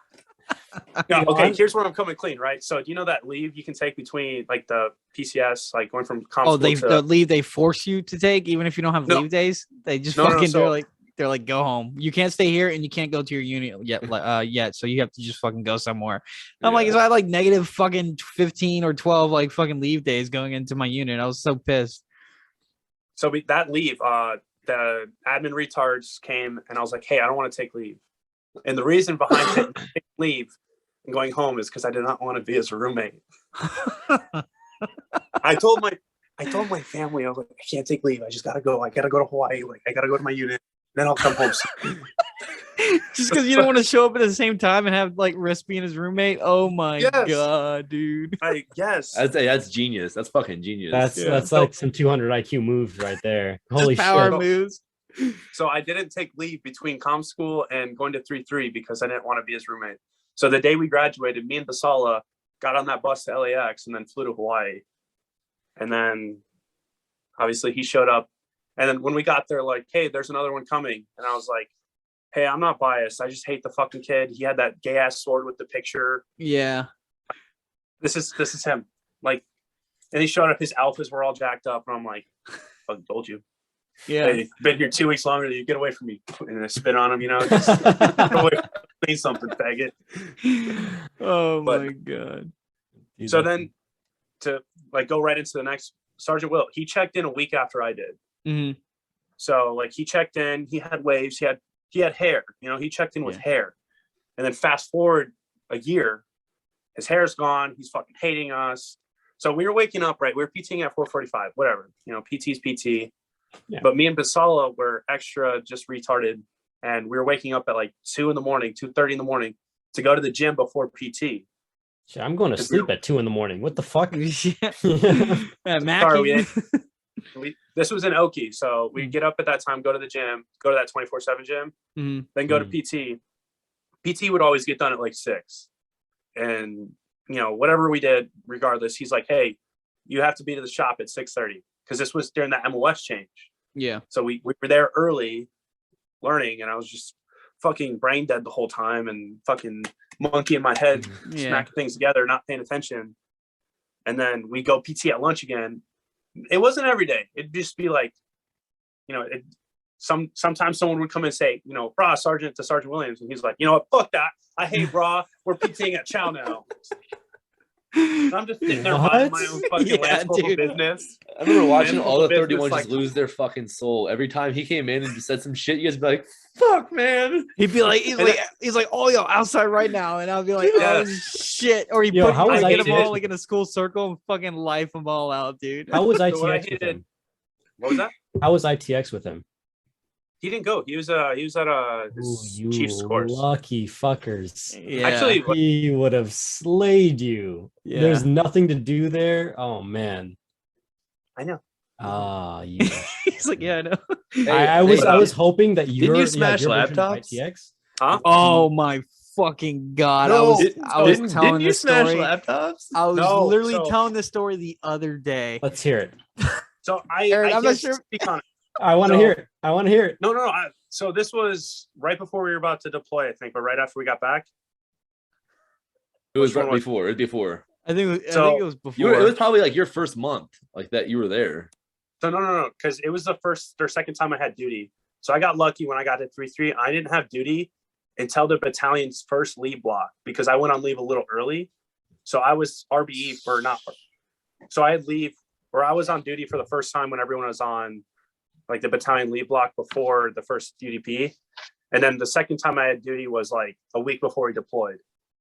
Yeah, okay, here's where I'm coming clean, right? So do you know that leave you can take between like the PCS, like going from Oh, console the leave they force you to take, even if you don't have No. leave days. They just No, fucking so do like they're like, go home. You can't stay here and you can't go to your unit yet. So you have to just fucking go somewhere. I'm like, so I had like negative fucking 15 or 12 like fucking leave days going into my unit. I was so pissed. So that leave, the admin retards came and I was like, hey, I don't want to take leave. And the reason behind taking leave and going home is because I did not want to be his roommate. I told my family, I was like, I can't take leave. I just gotta go. I gotta go to Hawaii. Like, I gotta go to my unit. Then I'll come home. Just because you don't want to show up at the same time and have like risk being his roommate. Oh my god, dude. That's genius. That's fucking genius. That's like some 200 IQ moves right there. Holy power shit. moves. So I didn't take leave between comm school and going to 3-3 because I didn't want to be his roommate. So the day we graduated, me and Basala got on that bus to LAX and then flew to Hawaii. And then obviously he showed up. And then when we got there, like, hey, there's another one coming. And I was like, hey, I'm not biased. I just hate the fucking kid. He had that gay ass sword with the picture. Yeah. This is him. Like, and he showed up, his alphas were all jacked up. And I'm like, fucking told you. Yeah. Hey, been here 2 weeks longer than you. Get away from me. And I spit on him, just get away from me, say something, faggot. Oh my god. So then to like go right into the next, Sergeant Will, he checked in a week after I did. Mm-hmm. So like he checked in, he had waves, he had hair, he checked in with hair. And then fast forward a year, his hair's gone, he's fucking hating us. So we were waking up, right? We were PTing at 4:45, whatever. PT's PT. Yeah. But me and Basala were extra just retarded. And we were waking up at like 2:30 in the morning to go to the gym before PT. Shit, I'm going to sleep at 2 a.m. What the fuck? Sorry, this was in Oki. So we get up at that time, go to the gym, go to that 24/7 gym, then go to PT. PT would always get done at like 6. And, whatever we did, regardless, he's like, hey, you have to be to the shop at 6:30. Because this was during the MOS change. Yeah. So we were there early learning, and I was just fucking brain dead the whole time and fucking monkey in my head, smacking things together, not paying attention. And then we go PT at lunch again. It wasn't every day. It'd just be like, sometimes someone would come and say, brah, Sergeant to Sergeant Williams. And he's like, you know what, fuck that. I hate brah. We're PTing at Chow now. I'm just sitting there minding my own fucking business. I remember watching all the 31 just lose their fucking soul. Every time he came in and said some shit, you guys be like, fuck, man. He'd be like, he's like, oh, yo, outside right now. And I'll be like, oh, shit. Or get them all like in a school circle and fucking life them all out, dude. How was ITX with him? What was that? How was ITX with him? He didn't go. He was at his Chiefs course. Lucky fuckers. Yeah. Actually, he would have slayed you. Yeah. There's nothing to do there. Oh man. I know. Yeah. He's like, yeah, I know. Hey, I was hoping that didn't you smash laptops? ITX? Huh? Oh my fucking god! No, I was telling you this smash story. laptops? I was literally telling this story the other day. Let's hear it. So I'm not sure. I want to hear it. I want to hear it. No. So this was right before we were about to deploy, I think, but right after we got back. It was right before. It was before. I think it was before. It was probably like your first month, like that you were there. So no, because it was the first or second time I had duty. So I got lucky when I got to 3-3. I didn't have duty until the battalion's first leave block because I went on leave a little early. So I was RBE or not. So I had leave, or I was on duty for the first time when everyone was on like the battalion leave block before the first UDP. And then the second time I had duty was like a week before we deployed.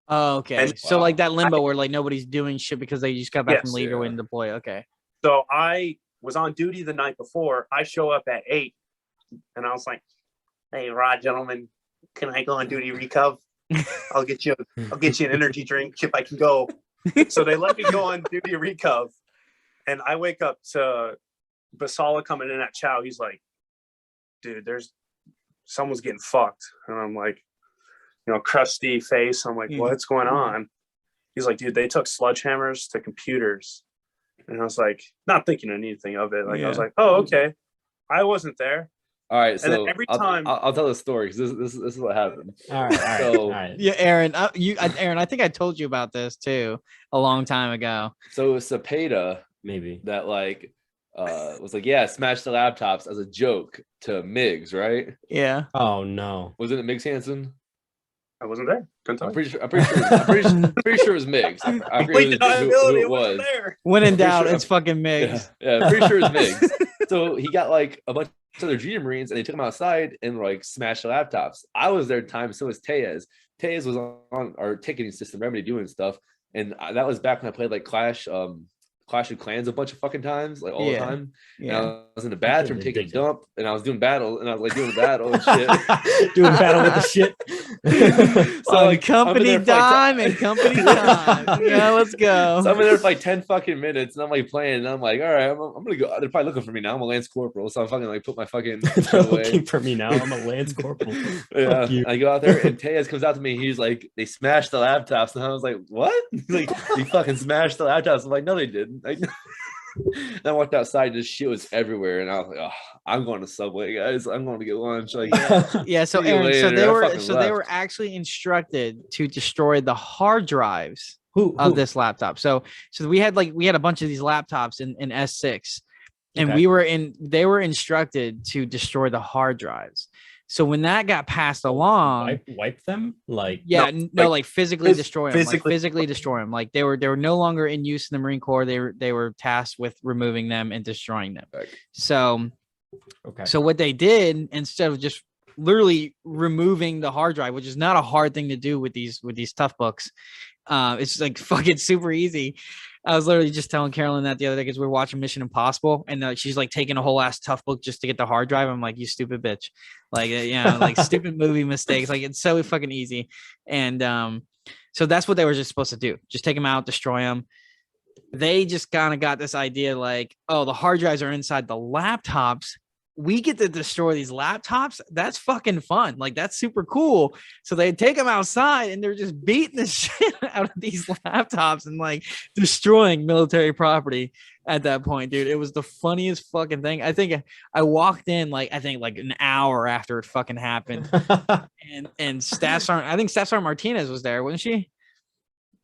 Oh, okay. And so like that limbo where like nobody's doing shit because they just got back from leave or went to deploy. Okay. So I was on duty the night before. I show up at 8 and I was like, hey, Rod, gentlemen, can I go on duty recov? I'll get you an energy drink if I can go. So they let me go on duty recov. And I wake up to Basala coming in at Chow. He's like, dude, someone's getting fucked. And I'm like, crusty face. I'm like, what's going on? He's like, dude, they took sledgehammers to computers. And I was like, not thinking anything of it. I was like, oh, okay. I wasn't there. All right, so then every time I'll tell the story because this is what happened. All right. Yeah, Aaron, Aaron, I think I told you about this too a long time ago. So Cepeda, maybe that like was like, yeah, smash the laptops as a joke to Miggs, right? Yeah. Oh no. Wasn't it Miggs Hanson? I wasn't there. Couldn't tell I'm you. pretty sure it was Miggs. I forget who it was. There. When in I'm pretty doubt, sure- it's fucking Migs. Yeah, I'm pretty sure it was Miggs. So he got like a bunch of other junior Marines and they took him outside and like smashed the laptops. I was there at the time, so was Tellez. Tellez was on our ticketing system, Remedy doing stuff. And that was back when I played like Clash of Clans a bunch of fucking times, like all the time. And I was in the bathroom taking a dump and I was doing battle and I was like doing the battle and shit. Doing battle with the shit. So like company dime and company time. Yeah, let's go. So I'm in there for like 10 fucking minutes and I'm like playing and I'm like, all right, I'm gonna go. They're probably looking for me now. I'm a Lance Corporal, so I'm fucking like put my fucking They're looking for me now. I'm a Lance Corporal. Yeah, I go out there and Tellez comes out to me. He's like, they smashed the laptops, and I was like, what? He's like, they fucking smashed the laptops. I'm like, no, they didn't. And I walked outside, this shit was everywhere, and I was like, oh, I'm going to Subway, guys. I'm going to get lunch. Like, Yeah, so see you Aaron, so later. they I were fucking they were left. actually instructed to destroy the hard drives Who? of this laptop. So we had a bunch of these laptops in S6, and Okay. they were instructed to destroy the hard drives. So when that got passed along, Wipe them? Like like physically destroy them, like physically- physically destroy them. Like they were no longer in use in the Marine Corps. They were tasked with removing them and destroying them. Right. So okay. so what they did, instead of just literally removing the hard drive, which is not a hard thing to do with these tough books, it's like fucking super easy. I was literally just telling Carolyn that the other day because we were watching Mission Impossible, and she's like taking a whole ass tough book just to get the hard drive. I'm like, you stupid bitch, like like stupid movie mistakes. Like it's so fucking easy, and so that's what they were just supposed to do: just take them out, destroy them. They just kind of got this idea like, oh, the hard drives are inside the laptops. We get to destroy these laptops. That's fucking fun. Like that's super cool. So they take them outside and they're just beating the shit out of these laptops and like destroying military property at that point, dude. It was the funniest fucking thing. I think I walked in like an hour after it fucking happened. and Staff Sergeant, I think Staff Sergeant Martinez was there, wasn't she?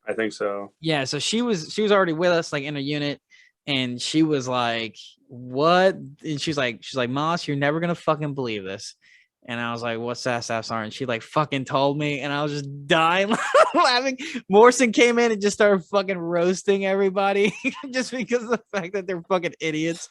I think so. Yeah, so she was already with us like in a unit, and she was like, what? And she's like, Moss, you're never gonna fucking believe this. And I was like, what's that, Staff Sergeant? She like fucking told me, and I was just dying laughing. Morrison came in and just started fucking roasting everybody just because of the fact that they're fucking idiots.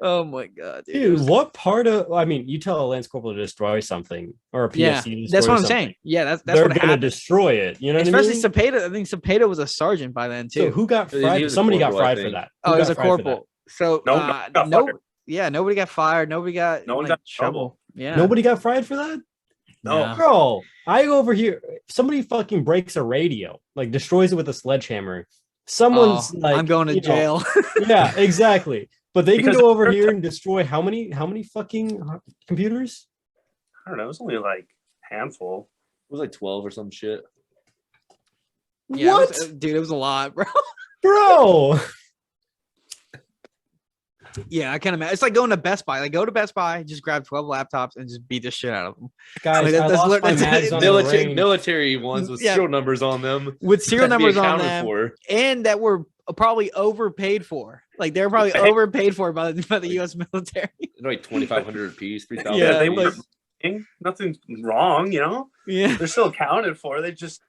Oh my god, dude. What part of? I mean, you tell a Lance Corporal to destroy something or a PSC. Yeah, to that's destroy what I'm something. saying. Yeah, that's they're what gonna happened. destroy it. You know what I mean? Especially Cepeda. I think Cepeda was a sergeant by then too. So who got He fried? was a Somebody got corporal, I fried for think. that. Oh, Who it was got a fried for that? corporal. So No one got fired. Yeah, nobody got fired. Nobody got No one like, got in trouble. Yeah, Nobody got fried for that? No. Yeah. Bro, I go over here. Somebody fucking breaks a radio, like destroys it with a sledgehammer. Someone's Oh, like, I'm going to you know, jail. yeah, exactly. But they Because can go over they're- here and destroy how many fucking computers? I don't know. It was only like a handful. It was like 12 or some shit. Yeah, What? dude? It was a lot, bro. Bro. Yeah, I can't imagine. It's like going to Best Buy. Like go to Best Buy, just grab 12 laptops and just beat the shit out of them Guys, Like, I that's lost my that's- mags on the Military, range. military ones with Yeah. serial numbers on them. with serial Had to be numbers on accounted them, for. and that were probably overpaid for. Like they're probably overpaid for by the U.S. military. They're like 2,500 a piece, 3,000 Yeah, a they piece. were nothing wrong, you know. Yeah. They're still accounted for. They just,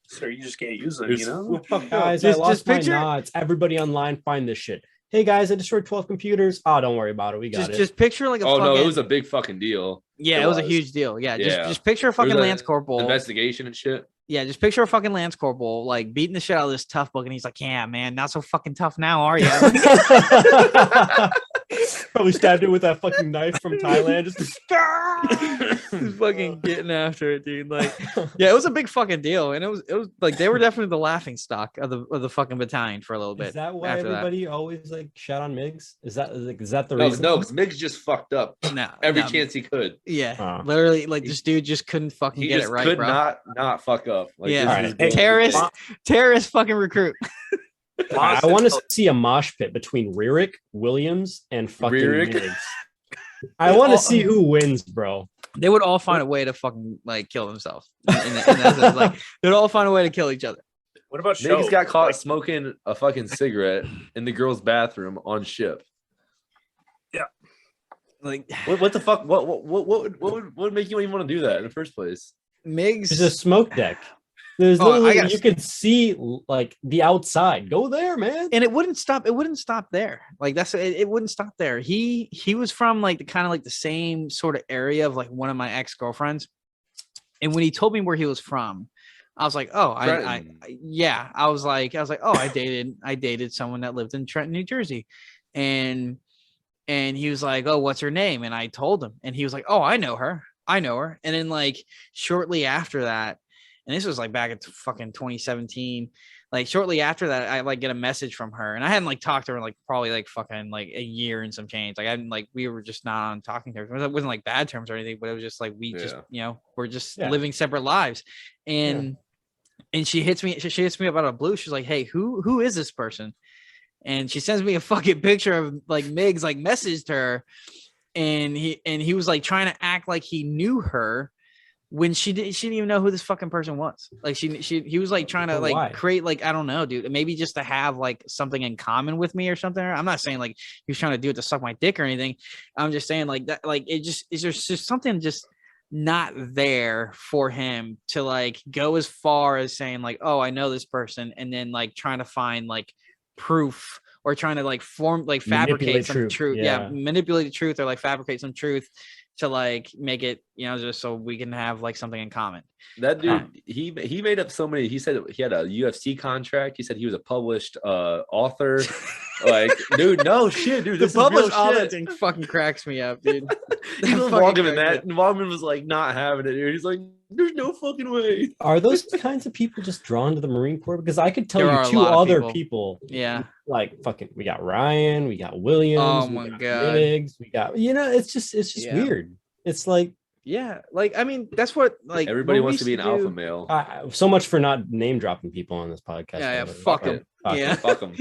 sir, you just can't use them, There's- you know. Guys, Just I lost picture- my knots. Everybody online, find this shit. Hey guys, I destroyed 12 computers. Oh, don't worry about it. We got it. Just picture like a Oh fucking, no, it was a big fucking deal. yeah, it it was a was. huge deal. Yeah, Yeah. just picture a fucking There's a Lance Corporal. Investigation and shit. Yeah, just picture a fucking Lance Corporal like beating the shit out of this tough book, and he's like, "Yeah, man, not so fucking tough now, are you?" Probably stabbed it with that fucking knife from Thailand. Just He's fucking getting after it, dude. Like, yeah, it was a big fucking deal, and it was like they were definitely the laughing stock of the fucking battalion for a little bit. Is that why after that. everybody always like shout on Miggs? Is that the No, reason? no, because Miggs just fucked up No, every no, chance he could. Yeah, Oh. literally, like this dude just couldn't fucking He get just it right, could bro. not fuck up. Like, Yeah. this All is right. bullshit. Terrorist fucking recruit. I want to see a mosh pit between Rierick, Williams, and fucking Rierick? Miggs. I want to see who wins, bro. They would all find a way to fucking like kill themselves. In that sense. Like they'd all find a way to kill each other. What about Miggs shows? got caught Like, smoking a fucking cigarette in the girls' bathroom on ship. Like What the fuck? What would make you even want to do that in the first place? Migs. There's a smoke deck. There's Oh, I literally gotta- you could see like the outside. Go there, man. and it wouldn't stop there. Like that's it wouldn't stop there. He was from like the kind of like the same sort of area of like one of my ex-girlfriends. And when he told me where he was from, I was like, oh, yeah. I was like, oh, I dated someone that lived in Trenton, New Jersey. And he was like, oh, what's her name? And I told him, and he was like, oh, I know her. And then like shortly after that, and this was like back in fucking 2017, like shortly after that, I like get a message from her, and I hadn't like talked to her like probably like fucking like a year and some change. Like I hadn't like we were just not on talking terms. It wasn't like bad terms or anything, but it was just like we just we're just living separate lives. And she hits me up out of blue. She's like, hey, who is this person? And she sends me a fucking picture of like Migs like messaged her, and he was like trying to act like he knew her when she didn't even know who this fucking person was. Like he was like trying to like create like, I don't know, dude, maybe just to have like something in common with me or something. I'm not saying like he was trying to do it to suck my dick or anything. I'm just saying like that, like it just is there's just something just not there for him to like go as far as saying like, oh, I know this person, and then like trying to find like proof or trying to like fabricate some truth. Manipulate the truth or like fabricate some truth to like make it, just so we can have like something in common. That dude, he made up so many. He said he had a UFC contract. He said he was a published author. Like, dude, no shit, dude. This the published is real author shit. thing fucking cracks me up, dude. He was walking in that, and Waldman was like not having it. Dude. He's like, there's no fucking way. Are those kinds of people just drawn to the Marine Corps? Because I could tell you two other people. Yeah. Like fucking, we got Ryan, we got Williams. Oh my god. Riggs, we got, it's just weird. It's like, like I mean, that's what like everybody wants to be an alpha male. So much for not name dropping people on this podcast. Fuck them. Fuck them.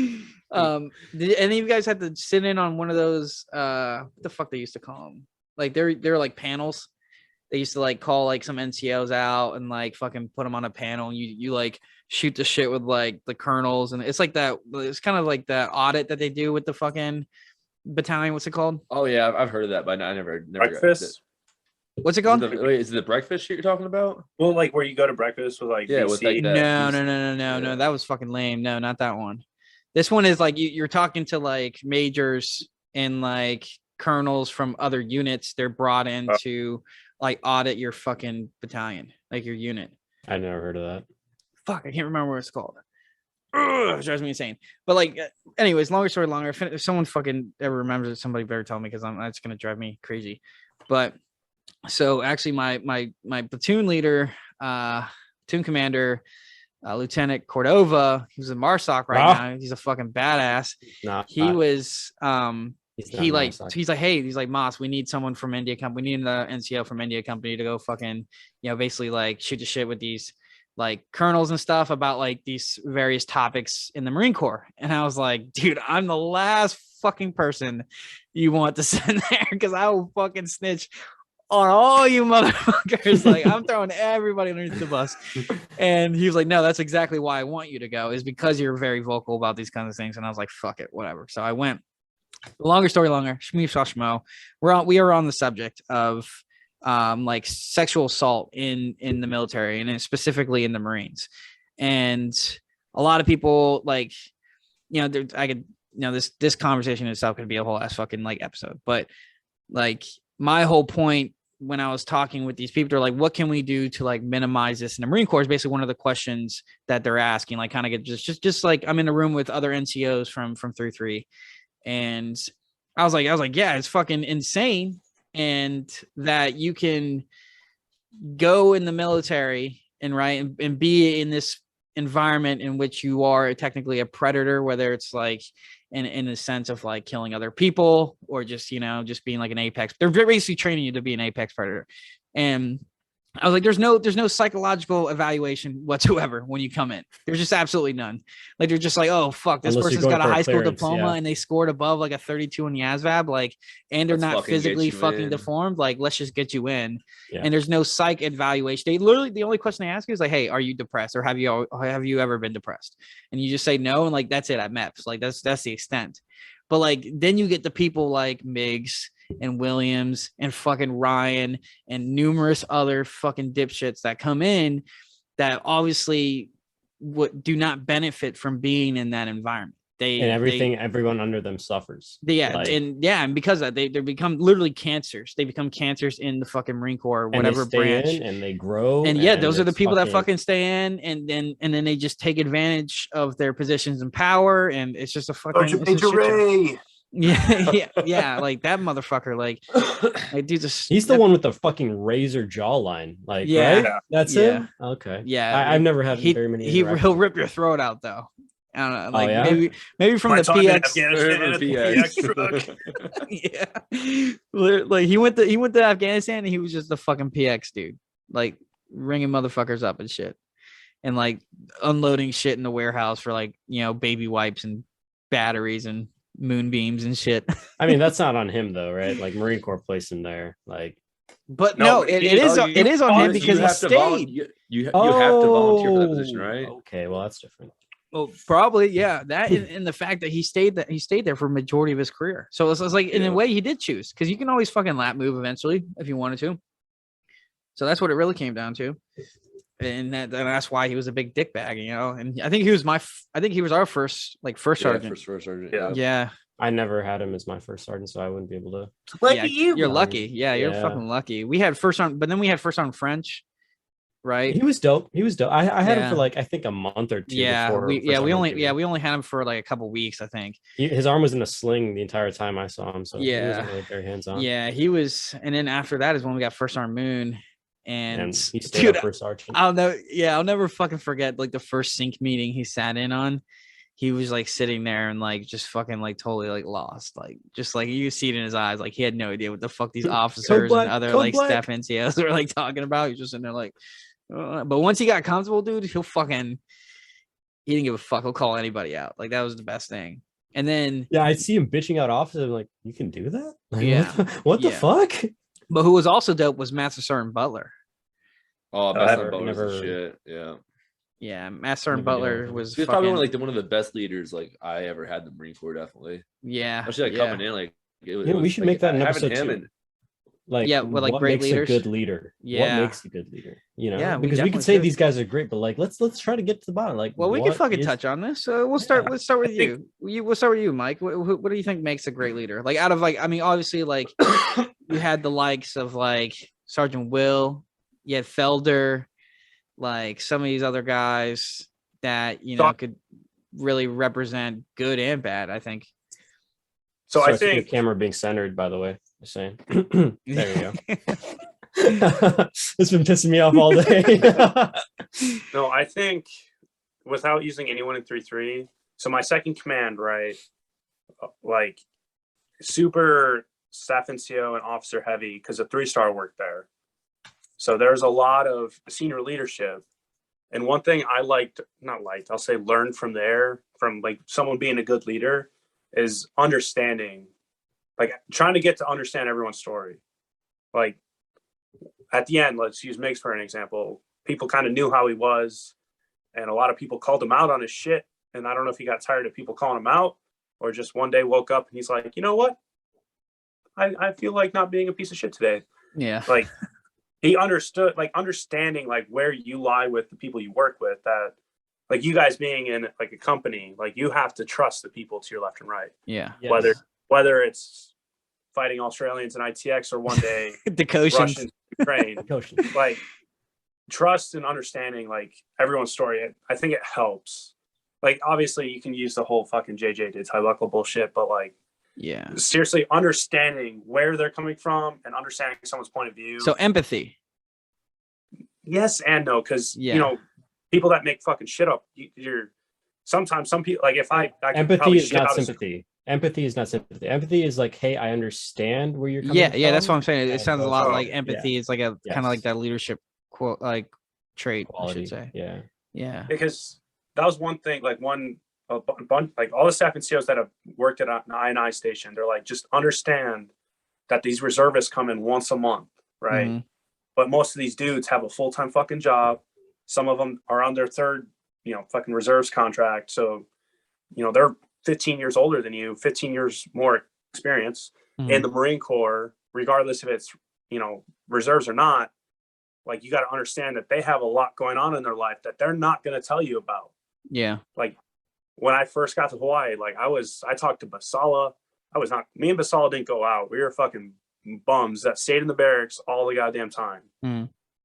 Did any of you guys had to sit in on one of those? What the fuck they used to call them? Like they're like panels. They used to like call like some NCOs out and like fucking put them on a panel. And you like shoot the shit with like the colonels, and it's like that. It's kind of like the audit that they do with the fucking battalion. What's it called? Oh yeah, I've heard of that, but I never breakfast. What's it called? Is it the breakfast shit you're talking about? Well, like where you go to breakfast with like with like that. No, that was fucking lame. No, not that one. This one is like you're talking to like majors and like colonels from other units. They're brought in to like audit your fucking battalion, like your unit. I never heard of that. Fuck, I can't remember what it's called. Ugh, it drives me insane. But like, anyways, longer story longer. If someone fucking ever remembers it, somebody better tell me, because that's gonna drive me crazy. But so actually, my platoon leader, platoon commander, Lieutenant Cordova, he's a MARSOC right now. He's a fucking badass. He's like, hey, he's like, Moss, we need someone from India Company. We need the NCO from India Company to go fucking, basically like shoot the shit with these like colonels and stuff about like these various topics in the Marine Corps. And I was like, dude, I'm the last fucking person you want to send there, because I will fucking snitch on all you motherfuckers. Like, I'm throwing everybody underneath the bus. And he was like, no, that's exactly why I want you to go, is because you're very vocal about these kinds of things. And I was like, fuck it, whatever. So I went. Longer story longer. Shmoo. We are on the subject of like sexual assault in the military, and specifically in the Marines. And a lot of people like, this conversation itself could be a whole ass fucking like episode. But like my whole point when I was talking with these people, they're like, what can we do to like minimize this in the Marine Corps? Is basically one of the questions that they're asking, like kind of get just like, I'm in a room with other NCOs from 3-3. And I was like, yeah, it's fucking insane. And that you can go in the military and be in this environment in which you are technically a predator, whether it's like in a sense of like killing other people or just, just being like an apex. They're basically training you to be an apex predator. And I was like, there's no psychological evaluation whatsoever when you come in. There's just absolutely none. Like, they're just like, oh fuck, this person's got a high school diploma and they scored above like a 32 in YASVAB, like, and they're not physically fucking deformed. Like, let's just get you in. Yeah. And there's no psych evaluation. They literally, the only question they ask you is like, hey, are you depressed, or have you ever been depressed? And you just say no, and like that's it at MEPS. Like that's the extent. But like then you get the people like Migs and Williams and fucking Ryan and numerous other fucking dipshits that come in that obviously do not benefit from being in that environment. Everyone under them suffers. And because of that, they become literally cancers. They become cancers in the fucking Marine Corps, whatever branch, and they grow. And those are the people that fucking stay in, and then they just take advantage of their positions of power, and it's just a fucking yeah, like that motherfucker, like dude, he's the one with the fucking razor jawline, like right? That's him. Okay, I've never had very many. He'll rip your throat out though. I don't know, like maybe from the PX. Yeah, like he went to Afghanistan and he was just the fucking PX dude, like ringing motherfuckers up and shit, and like unloading shit in the warehouse for like baby wipes and batteries and moonbeams and shit. I mean, that's not on him though, right? Like Marine Corps placed him there, like. But no, it is on him because he stayed. You have to volunteer for that position, right? Okay, well that's different. Well, probably, yeah. That and the fact that he stayed there for a majority of his career. So it's like in a way he did choose, because you can always fucking lap move eventually if you wanted to. So that's what it really came down to, and that's why he was a big dickbag, And I think he was our first sergeant. First sergeant. Yeah. I never had him as my first sergeant, so I wouldn't be able to. You're lucky. Yeah, you're fucking lucky. We had first on, but then we had first on French. Right, he was dope. I had him for like I think a month or two. We only had him for like a couple weeks, I think. His arm was in a sling the entire time I saw him, so he wasn't really very hands on. Yeah, he was, and then after that is when we got First Sergeant Moon, and he stayed up first sergeant. I'll never fucking forget like the first sync meeting he sat in on. He was like sitting there and like just fucking like totally like lost, like just like you see it in his eyes, like he had no idea what the fuck these officers and other like staff NCOs were like talking about. He was just in there like. But once he got comfortable, dude, he didn't give a fuck. He'll call anybody out. Like that was the best thing. And then I'd see him bitching out officers. I'm like, you can do that? Like, what the fuck? But who was also dope was Master Sergeant Butler. Oh, Master Butler's shit. Yeah, Master Sergeant Butler was probably one of the best leaders like I ever had in the Marine Corps, definitely. Yeah. Especially coming in like we should make that an episode too. What great makes leaders? A good leader? Yeah. What makes a good leader? Because we could say these guys are great, but like let's try to get to the bottom. Like, we can fucking touch on this. Let's start with you. We'll start with you, Mike. What do you think makes a great leader? Like out of like, I mean, obviously like you had the likes of like Sergeant Will, you had Felder, like some of these other guys that could really represent good and bad, I think. So I think the camera being centered, by the way. Just saying. There you go. It's been pissing me off all day. No, I think without using anyone in 3-3. So my second command, right? Like super staff NCO and officer heavy because the 3-star worked there. So there's a lot of senior leadership. And one thing I I'll say learned from there, from like someone being a good leader, is understanding. Like trying to get to understand everyone's story. Like at the end, let's use Miggs for an example. People kind of knew how he was, and a lot of people called him out on his shit. And I don't know if he got tired of people calling him out, or just one day woke up and he's like, you know what? I feel like not being a piece of shit today. Yeah. Like he understood, like understanding like where you lie with the people you work with, that like you guys being in like a company, like you have to trust the people to your left and right. Yeah. Yes. Whether it's fighting Australians in ITX or one day the Russians, Ukraine, like trust and understanding like everyone's story. I think it helps. Like obviously you can use the whole fucking JJ did Ty Buckle bullshit, but like seriously understanding where they're coming from and understanding someone's point of view. So empathy. Yes and no, because people that make fucking shit up, you're sometimes some people like if I empathy is not sympathy. Empathy is not sympathy. Empathy is like, hey, I understand where you're coming from. Yeah, that's what I'm saying. It sounds a lot like empathy is like a kind of like that leadership quote, like trait, quality, I should say. Yeah. Because that was one thing, like a bunch, like all the staff and COs that have worked at an I&I station, they're like, just understand that these reservists come in once a month, right? Mm-hmm. But most of these dudes have a full-time fucking job. Some of them are on their third, fucking reserves contract. So, they're 15 years older than you, 15 years more experience. in the Marine Corps, regardless if it's, reserves or not, like you got to understand that they have a lot going on in their life that they're not going to tell you about. Yeah. Like when I first got to Hawaii, like I talked to Basala. Me and Basala didn't go out. We were fucking bums that stayed in the barracks all the goddamn time.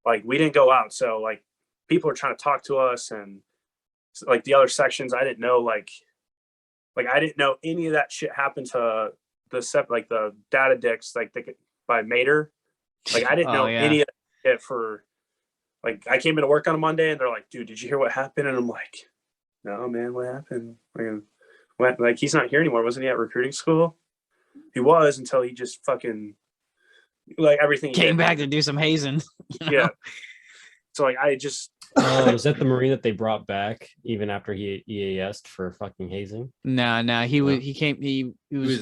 Like we didn't go out. So like people are trying to talk to us, and like the other sections, I didn't know, like I didn't know any of that shit happened to the data dicks, like by Mater. Like I didn't know any of it for, like, I came into work on a Monday and they're like, dude, did you hear what happened? And I'm like, no, man, what happened? Like, he's not here anymore. Wasn't he at recruiting school? He was, until he just fucking, like, everything came back to do some hazing. Yeah. So like I just is that the Marine that they brought back even after he EAS'd for fucking hazing? No, he was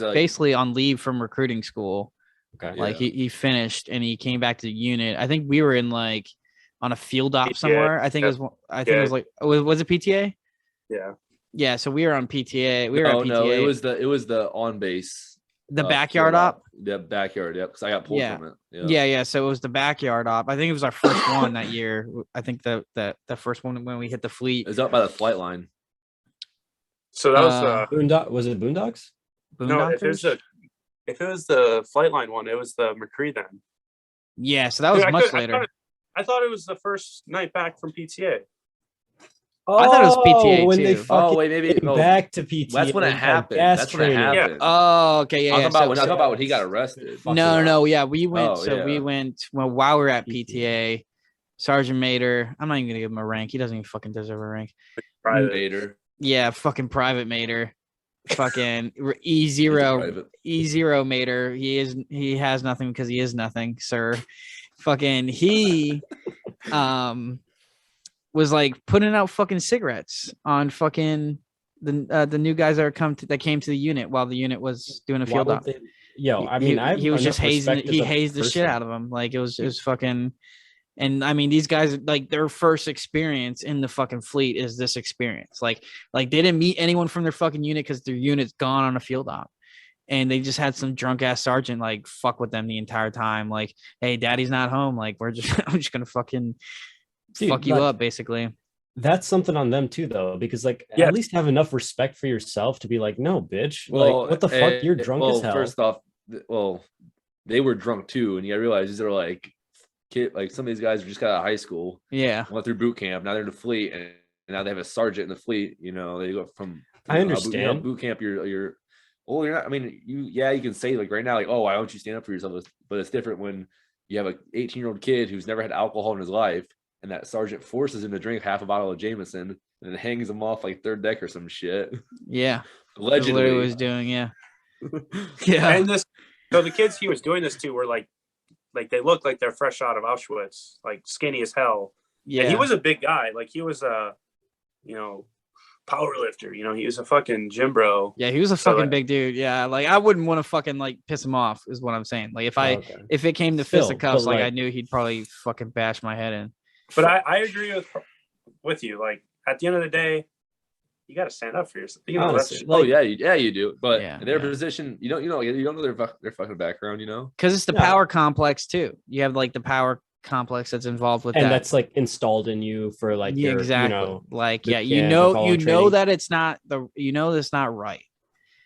like, basically on leave from recruiting school. Okay. Like he finished and he came back to the unit. I think we were in like on a field op somewhere. I think it was like, was it PTA? Yeah. Yeah. So we were on PTA. We were at PTA. No, it was the on base. The backyard op? The backyard, yep. Because I got pulled from it. Yeah. So it was the backyard op. I think it was our first one that year. I think the first one when we hit the fleet. It was up by the flight line. So that was was it Boondocks? No, if it was the flight line one, it was the McCree then. Yeah, so that was much later. I thought it was the first night back from PTA. I thought it was PTA when too. they fucking back to PTA. That's when it happened. That's when it happened. Oh, okay, yeah. I'm talking about when he got arrested. No, yeah, we went. We went while we were at PTA. Sergeant Mater. I'm not even gonna give him a rank. He doesn't even fucking deserve a rank. Private Mater. Yeah, fucking Private Mater. Fucking E0 Mater. He has nothing because he is nothing, sir. Fucking he was like putting out fucking cigarettes on fucking the new guys that came to the unit while the unit was doing a field op. I mean, he was just hazing. He hazed the shit out of them. Like it was fucking. And I mean, these guys, like, their first experience in the fucking fleet is this experience. Like they didn't meet anyone from their fucking unit because their unit's gone on a field op. And they just had some drunk ass sergeant like fuck with them the entire time. Like, hey, daddy's not home. Like, I'm just gonna fucking fuck you up, basically. That's something on them too, though, because like at least have enough respect for yourself to be like, no, bitch. Well, like, what the fuck? You're drunk as hell. First off, they were drunk too, and you gotta realize these are like some of these guys just got out of high school, went through boot camp, now they're in the fleet, and now they have a sergeant in the fleet. They go from I understand boot camp. You're not. I mean, you can say like right now, like, oh, why don't you stand up for yourself? But it's different when you have an 18-year-old kid who's never had alcohol in his life, and that sergeant forces him to drink half a bottle of Jameson and then hangs him off like third deck or some shit. Yeah, allegedly was doing. Yeah. And so the kids he was doing this to were like they look like they're fresh out of Auschwitz, like skinny as hell. Yeah, and he was a big guy. Like he was a, power lifter. He was a fucking gym bro. Yeah, he was a fucking big dude. Yeah, like I wouldn't want to fucking like piss him off, is what I'm saying. Like if it came to fisticuffs, like I knew he'd probably fucking bash my head in. But I agree with you. Like at the end of the day, you got to stand up for yourself. You do. But in their position, you don't know their fucking background, because it's the power complex too. You have like the power complex that's involved with that, and that's like installed in you for like your, exactly. That it's not that's not right.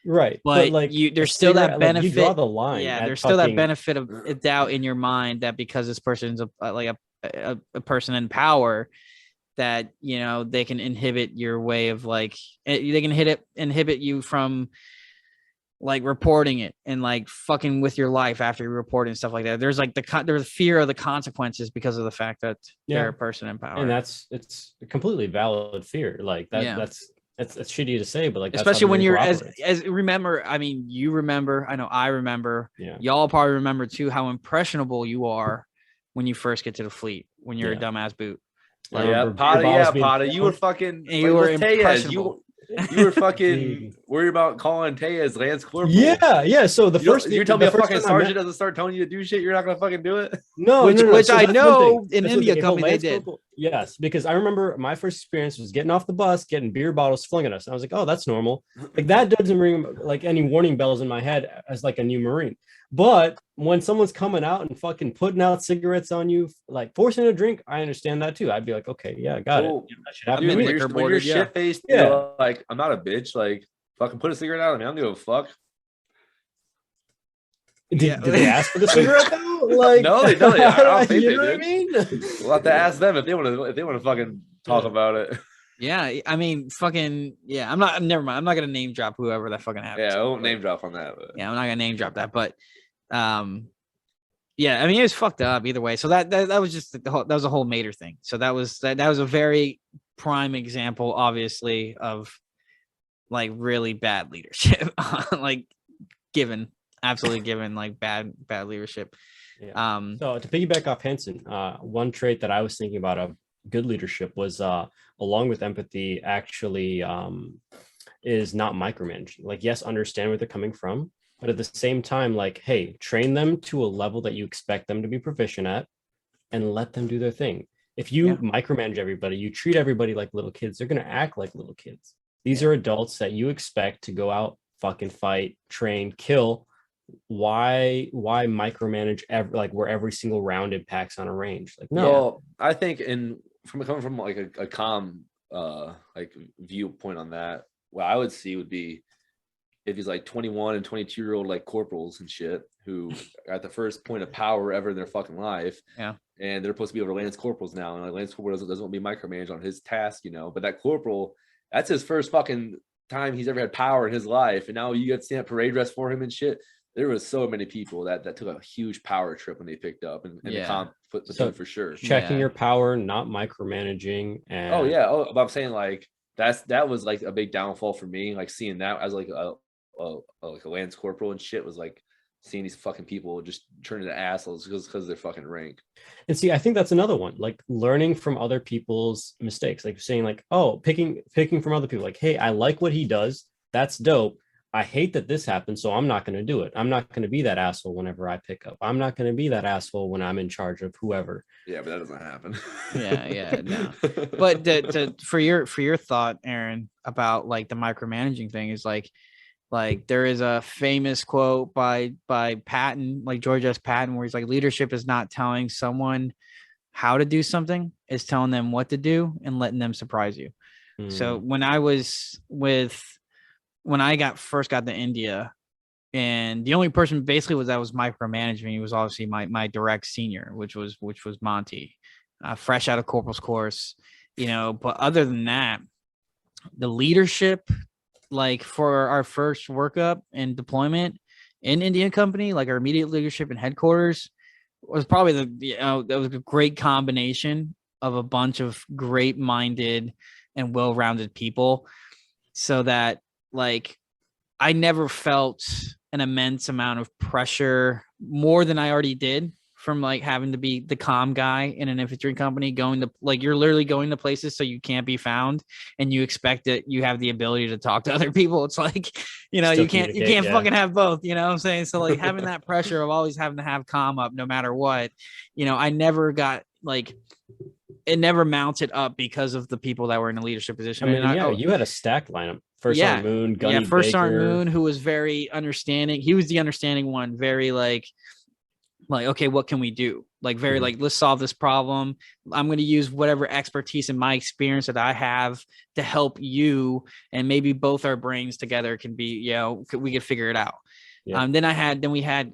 Right, but like there's still that benefit. You draw the line. Yeah, there's still that benefit of doubt in your mind that because this person's a person in power, that they can inhibit your way of like they can inhibit you from like reporting it and like fucking with your life after you report and stuff like that. There's like there's fear of the consequences because of the fact that they're a person in power, and it's a completely valid fear. Like that's shitty to say, but like especially when you're as remember. I mean, you remember. I know I remember. Yeah, y'all probably remember too how impressionable you are when you first get to the fleet when you're a dumbass boot. Like, Potter, you were fucking. You were impressionable. You were fucking worry about calling Tay as Lance Corporal. Yeah. So you're telling me a fucking time sergeant doesn't start telling you to do shit, you're not gonna fucking do it. No, which So I that's know one thing. in That's one India thing. If a company they Lance did. Corporal- yes, because I remember my first experience was getting off the bus, getting beer bottles flung at us. And I was like, oh, that's normal. Like that doesn't ring like any warning bells in my head as like a new Marine. But when someone's coming out and fucking putting out cigarettes on you, like forcing a drink, I understand that too. I'd be like, okay, yeah, I got it. That should happen Dude, to me. liquor when you're boarded, yeah. shit faced, Yeah. like I'm not a bitch. Like fucking put a cigarette out of me. I don't give a fuck. Did they ask for the cigarette though? Like No, they don't. I don't think you they know did. what I mean? We'll have to ask them if they want to fucking talk about it. Yeah, I mean, fucking yeah. Never mind. I'm not gonna name drop whoever that fucking happens. Yeah, I won't name drop on that. But. Yeah, I'm not gonna name drop that, but yeah, I mean it was fucked up either way. So that was just that was a whole Mater thing. So that was a very prime example, obviously, of like really bad leadership. Like absolutely given like bad leadership. Yeah. So to piggyback off Hanson, one trait that I was thinking about of good leadership was along with empathy actually is not micromanaging. Like yes, understand where they're coming from, but at the same time, like, hey, train them to a level that you expect them to be proficient at and let them do their thing. If you micromanage everybody, you treat everybody like little kids, they're going to act like little kids. These are adults that you expect to go out, fucking fight, train, kill. Why micromanage where every single round impacts on a range? Like, no. Well, I think coming from like a calm like viewpoint on that, what I would see would be if he's like 21 and 22-year-old like corporals and shit who are at the first point of power ever in their fucking life. Yeah. And they're supposed to be over Lance Corporals now. And like Lance Corporal doesn't want to be micromanaged on his task, but that corporal, that's his first fucking time he's ever had power in his life. And now you get to stand parade dress for him and shit. There was so many people that took a huge power trip when they picked up and the comp put for sure. Checking your power, not micromanaging. And but I'm saying like that was like a big downfall for me. Like seeing that as like a Lance Corporal and shit was like seeing these fucking people just turn into assholes because of their fucking rank. And see, I think that's another one, like learning from other people's mistakes, like saying like, oh, picking from other people, like, hey, I like what he does. That's dope. I hate that this happened, so I'm not going to do it. I'm not going to be that asshole whenever I pick up. I'm not going to be that asshole when I'm in charge of whoever. Yeah, but that doesn't happen. Yeah, no. But for your thought, Aaron, about like the micromanaging thing is like there is a famous quote by Patton, like George S. Patton, where he's like, leadership is not telling someone how to do something, it's telling them what to do and letting them surprise you. So when I first got to India, and the only person basically that was micromanaging me was obviously my direct senior, which was Monty, fresh out of corporal's course, but other than that, the leadership, like for our first workup and deployment in Indian company, like our immediate leadership and headquarters was probably that was a great combination of a bunch of great minded and well-rounded people, so that like I never felt an immense amount of pressure more than I already did from like having to be the comm guy in an infantry company, going to like, you're literally going to places so you can't be found and you expect that you have the ability to talk to other people. It's like, you can't fucking have both, you know what I'm saying? So like having that pressure of always having to have comm up no matter what, I never got like, it never mounted up because of the people that were in a leadership position. You had a stacked lineup. First Sergeant Moon, Gunny First Baker. Sergeant Moon, who was very understanding. He was the understanding one, very like, okay, what can we do? Like very like, let's solve this problem. I'm going to use whatever expertise and my experience that I have to help you, and maybe both our brains together can be, we could figure it out. Yeah. Then we had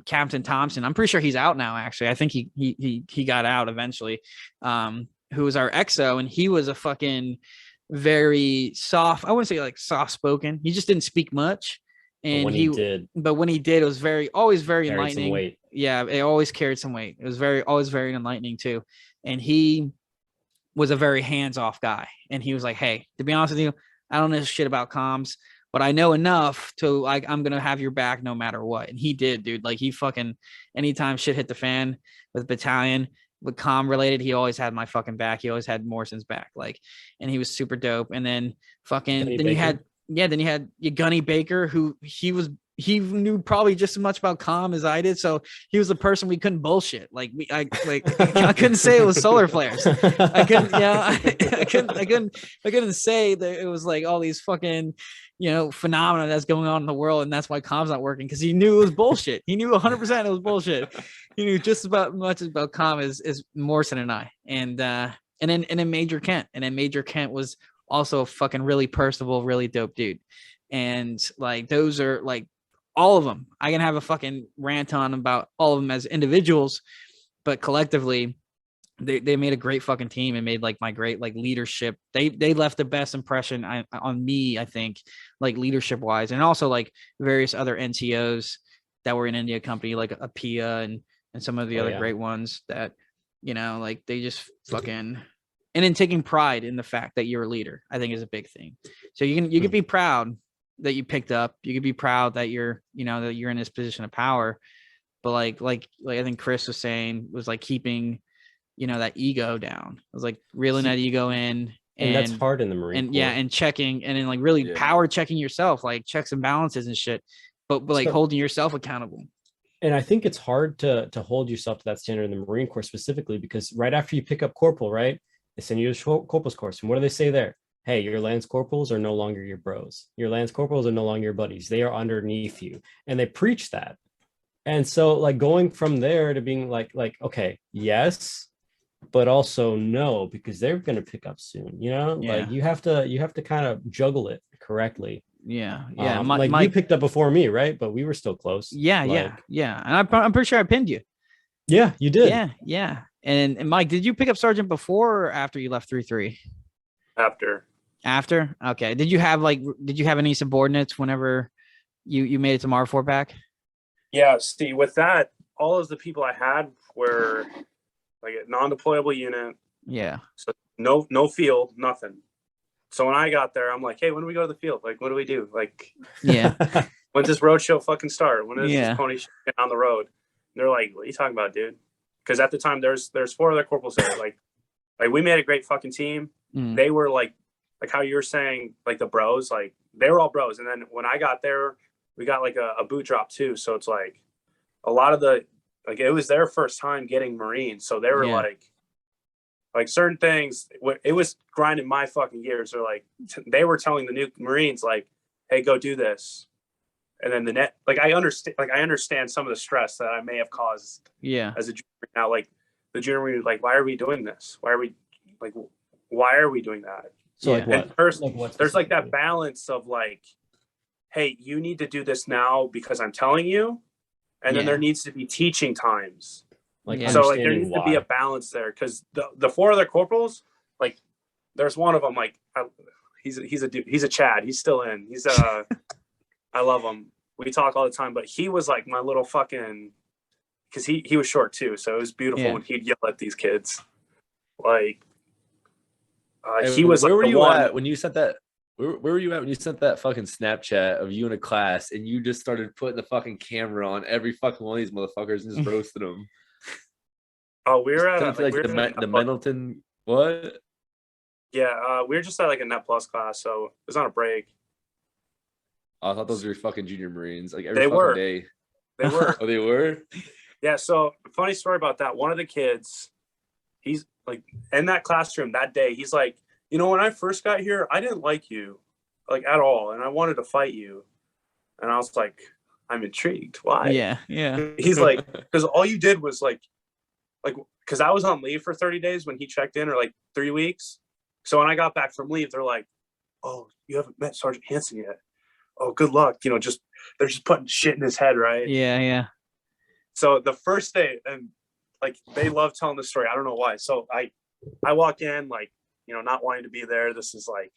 Captain Thompson. I'm pretty sure he's out now. Actually, I think he got out eventually. Who was our XO, and he was a fucking very soft. I wouldn't say like soft spoken. He just didn't speak much. And but when he did, it was always very enlightening. Yeah, it always carried some weight. It was always very enlightening too. And he was a very hands-off guy. And he was like, hey, to be honest with you, I don't know shit about comms, but I know enough to like, I'm going to have your back no matter what. And he did, dude. Like he fucking, anytime shit hit the fan with battalion, with comm related, he always had my fucking back. He always had Morrison's back. Like, and he was super dope. And then you had yeah, then you had your Gunny Baker, who he knew probably just as much about comm as I did. So he was the person we couldn't bullshit. I couldn't say it was solar flares. I couldn't, yeah, I couldn't say that it was like all these fucking, phenomena that's going on in the world. And that's why comm's not working. Cause he knew it was bullshit. He knew 100% it was bullshit. He knew just about much about comm as Morrison and I, and then Major Kent, and then Major Kent was also a fucking really personable, really dope dude. And like, those are like, all of them. I can have a fucking rant on about all of them as individuals, but collectively they made a great fucking team and made like my great like leadership. They left the best impression on me, I think, like leadership wise, and also like various other NCOs that were in India company, like Apia and some of the other great ones that, like they just fucking, and then taking pride in the fact that you're a leader, I think is a big thing. So you can be proud that you picked up. You could be proud that you're in this position of power, but like I think Chris was saying, was like keeping, that ego down. It was like reeling that ego in, and that's hard in the Marine Corps. Yeah, and checking, and then like really power checking yourself, like checks and balances and shit, but like holding yourself accountable. And I think it's hard to hold yourself to that standard in the Marine Corps specifically, because right after you pick up corporal, right, they send you to corporal's course, and what do they say there? Hey, your lance corporals are no longer your bros. Your lance corporals are no longer your buddies. They are underneath you. And they preach that. And so like going from there to being like, okay, yes, but also no, because they're going to pick up soon, like you have to kind of juggle it correctly. Yeah. You picked up before me, right? But we were still close. Yeah. And I'm pretty sure I pinned you. Yeah, you did. Yeah. And Mike, did you pick up sergeant before or after you left 3-3? After? Okay. Did you have any subordinates whenever you made it to Marfor back? Yeah. See, with that, all of the people I had were like a non-deployable unit. Yeah. So no field, nothing. So when I got there, I'm like, hey, when do we go to the field? Like, what do we do? Like, yeah. When's this road show fucking start? When is this pony show on the road? And they're like, what are you talking about, dude? Because at the time there's 4 other corporals there. Like we made a great fucking team. They were like how you were saying, like the bros, like they were all bros. And then when I got there, we got like a boot drop too. So it's like a lot of it was their first time getting Marines. So they were like certain things, it was grinding my fucking gears. They're like, they were telling the new Marines like, hey, go do this. And then I understand some of the stress that I may have caused as a junior. Now, like the junior Marine, like, why are we doing this? Why are we doing that? So like what? And first, there's like that balance of like, hey, you need to do this now because I'm telling you. And then there needs to be teaching times. So like there needs to be a balance there, because the 4 other corporals, like there's one of them, like he's a dude, he's a Chad, he's still in, he's I love him, we talk all the time, but he was like my little fucking, because he was short too, so it was beautiful when he'd yell at these kids. Like he was where like were you at when you sent that? Where were you at when you sent that fucking Snapchat of you in a class and you just started putting the fucking camera on every fucking one of these motherfuckers and just roasted them? Oh, we were at the Middleton. What? Yeah, we were just at like a Net Plus class, so it was on a break. Oh, I thought those were fucking junior Marines. Like every fucking day. They were. Oh, they were? Yeah. So funny story about that. One of the kids, he's like in that classroom that day. He's like, when I first got here, I didn't like you, like at all, and I wanted to fight you. And I was like, I'm intrigued. Why? Yeah. He's like, because all you did was like, because I was on leave for 30 days when he checked in, or like 3 weeks. So when I got back from leave, they're like, oh, you haven't met Sergeant Hanson yet. Oh, good luck. They're just putting shit in his head, right? Yeah. So the first day, and like they love telling the story. I don't know why. So I walk in like, not wanting to be there. This is like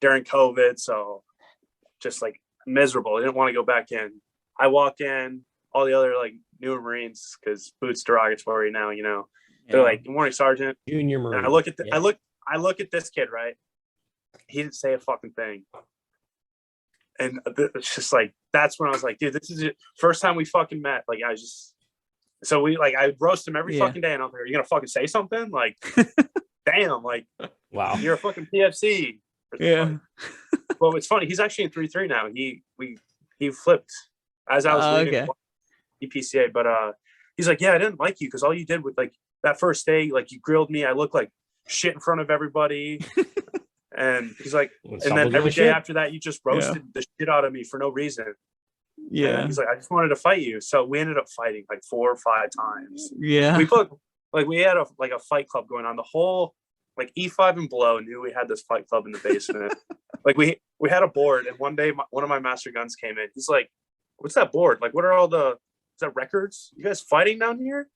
during COVID, so just like miserable. I didn't want to go back in. I walk in, all the other like newer Marines, because boot's derogatory now, they're like, good morning, Sergeant. Junior Marine. And I look at I look at this kid, right? He didn't say a fucking thing. And it's just like, that's when I was like, dude, this is the first time we fucking met. Like, so I roast him every fucking day, and I'm like, are you gonna fucking say something? Like, damn, like, wow, you're a fucking PFC. Yeah. Well, it's funny. He's actually in 3-3 now. He flipped as I was leaving. Okay. EPCA, but he's like, yeah, I didn't like you because all you did with like that first day, like you grilled me. I looked like shit in front of everybody. And he's like, and then every day after that, you just roasted the shit out of me for no reason. Yeah. And he's like, I just wanted to fight you. So we ended up fighting like 4 or 5 times. Yeah. We had a fight club going on. The whole like E5 and below knew we had this fight club in the basement. Like we had a board, and one day one of my master guns came in. He's like, what's that board? Like, what are all is that records? You guys fighting down here?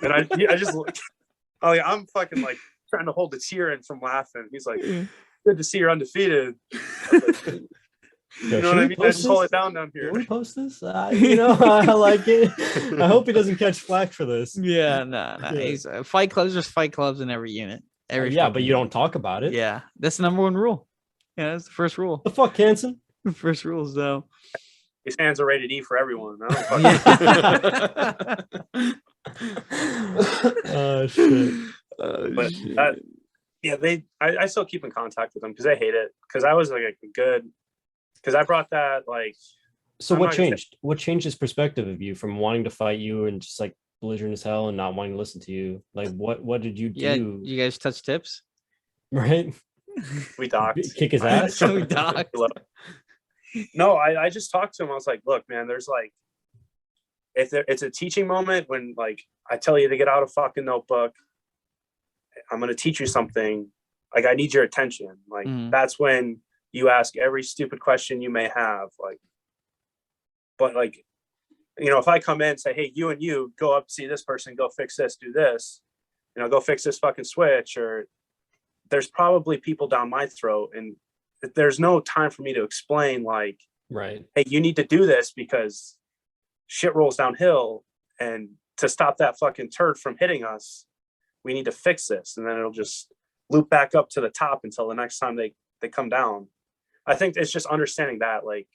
And I just looked. Oh yeah, I'm fucking like trying to hold the tear in from laughing. He's like, good to see you're undefeated. You know what I mean? I just pull it down here. Can we post this? I like it. I hope he doesn't catch flack for this. Yeah, no. He's fight clubs. There's fight clubs in every unit. But you don't talk about it. Yeah, that's the number 1 rule. Yeah, that's the first rule. The fuck, Hanson? The first rule is though. His hands are rated E for everyone. Oh shit. But I still keep in contact with them because I hate it. Because I was like a good. Because I brought that like. So what changed? What changed his perspective of you from wanting to fight you and just like belligerent as hell and not wanting to listen to you? Like what did you do? Yeah, you guys touch tips, right? We docked. Kick his ass. We docked. No, I just talked to him. I was like, look, man, there's like, it's a teaching moment when like I tell you to get out a fucking notebook. I'm gonna teach you something. Like I need your attention. Like that's when you ask every stupid question you may have. Like, but like, if I come in and say, hey, you and you go up, see this person, go fix this, do this, go fix this fucking switch, or there's probably people down my throat, and there's no time for me to explain like, right, hey, you need to do this because shit rolls downhill, and to stop that fucking turd from hitting us, we need to fix this, and then it'll just loop back up to the top until the next time they come down. I think it's just understanding that, like,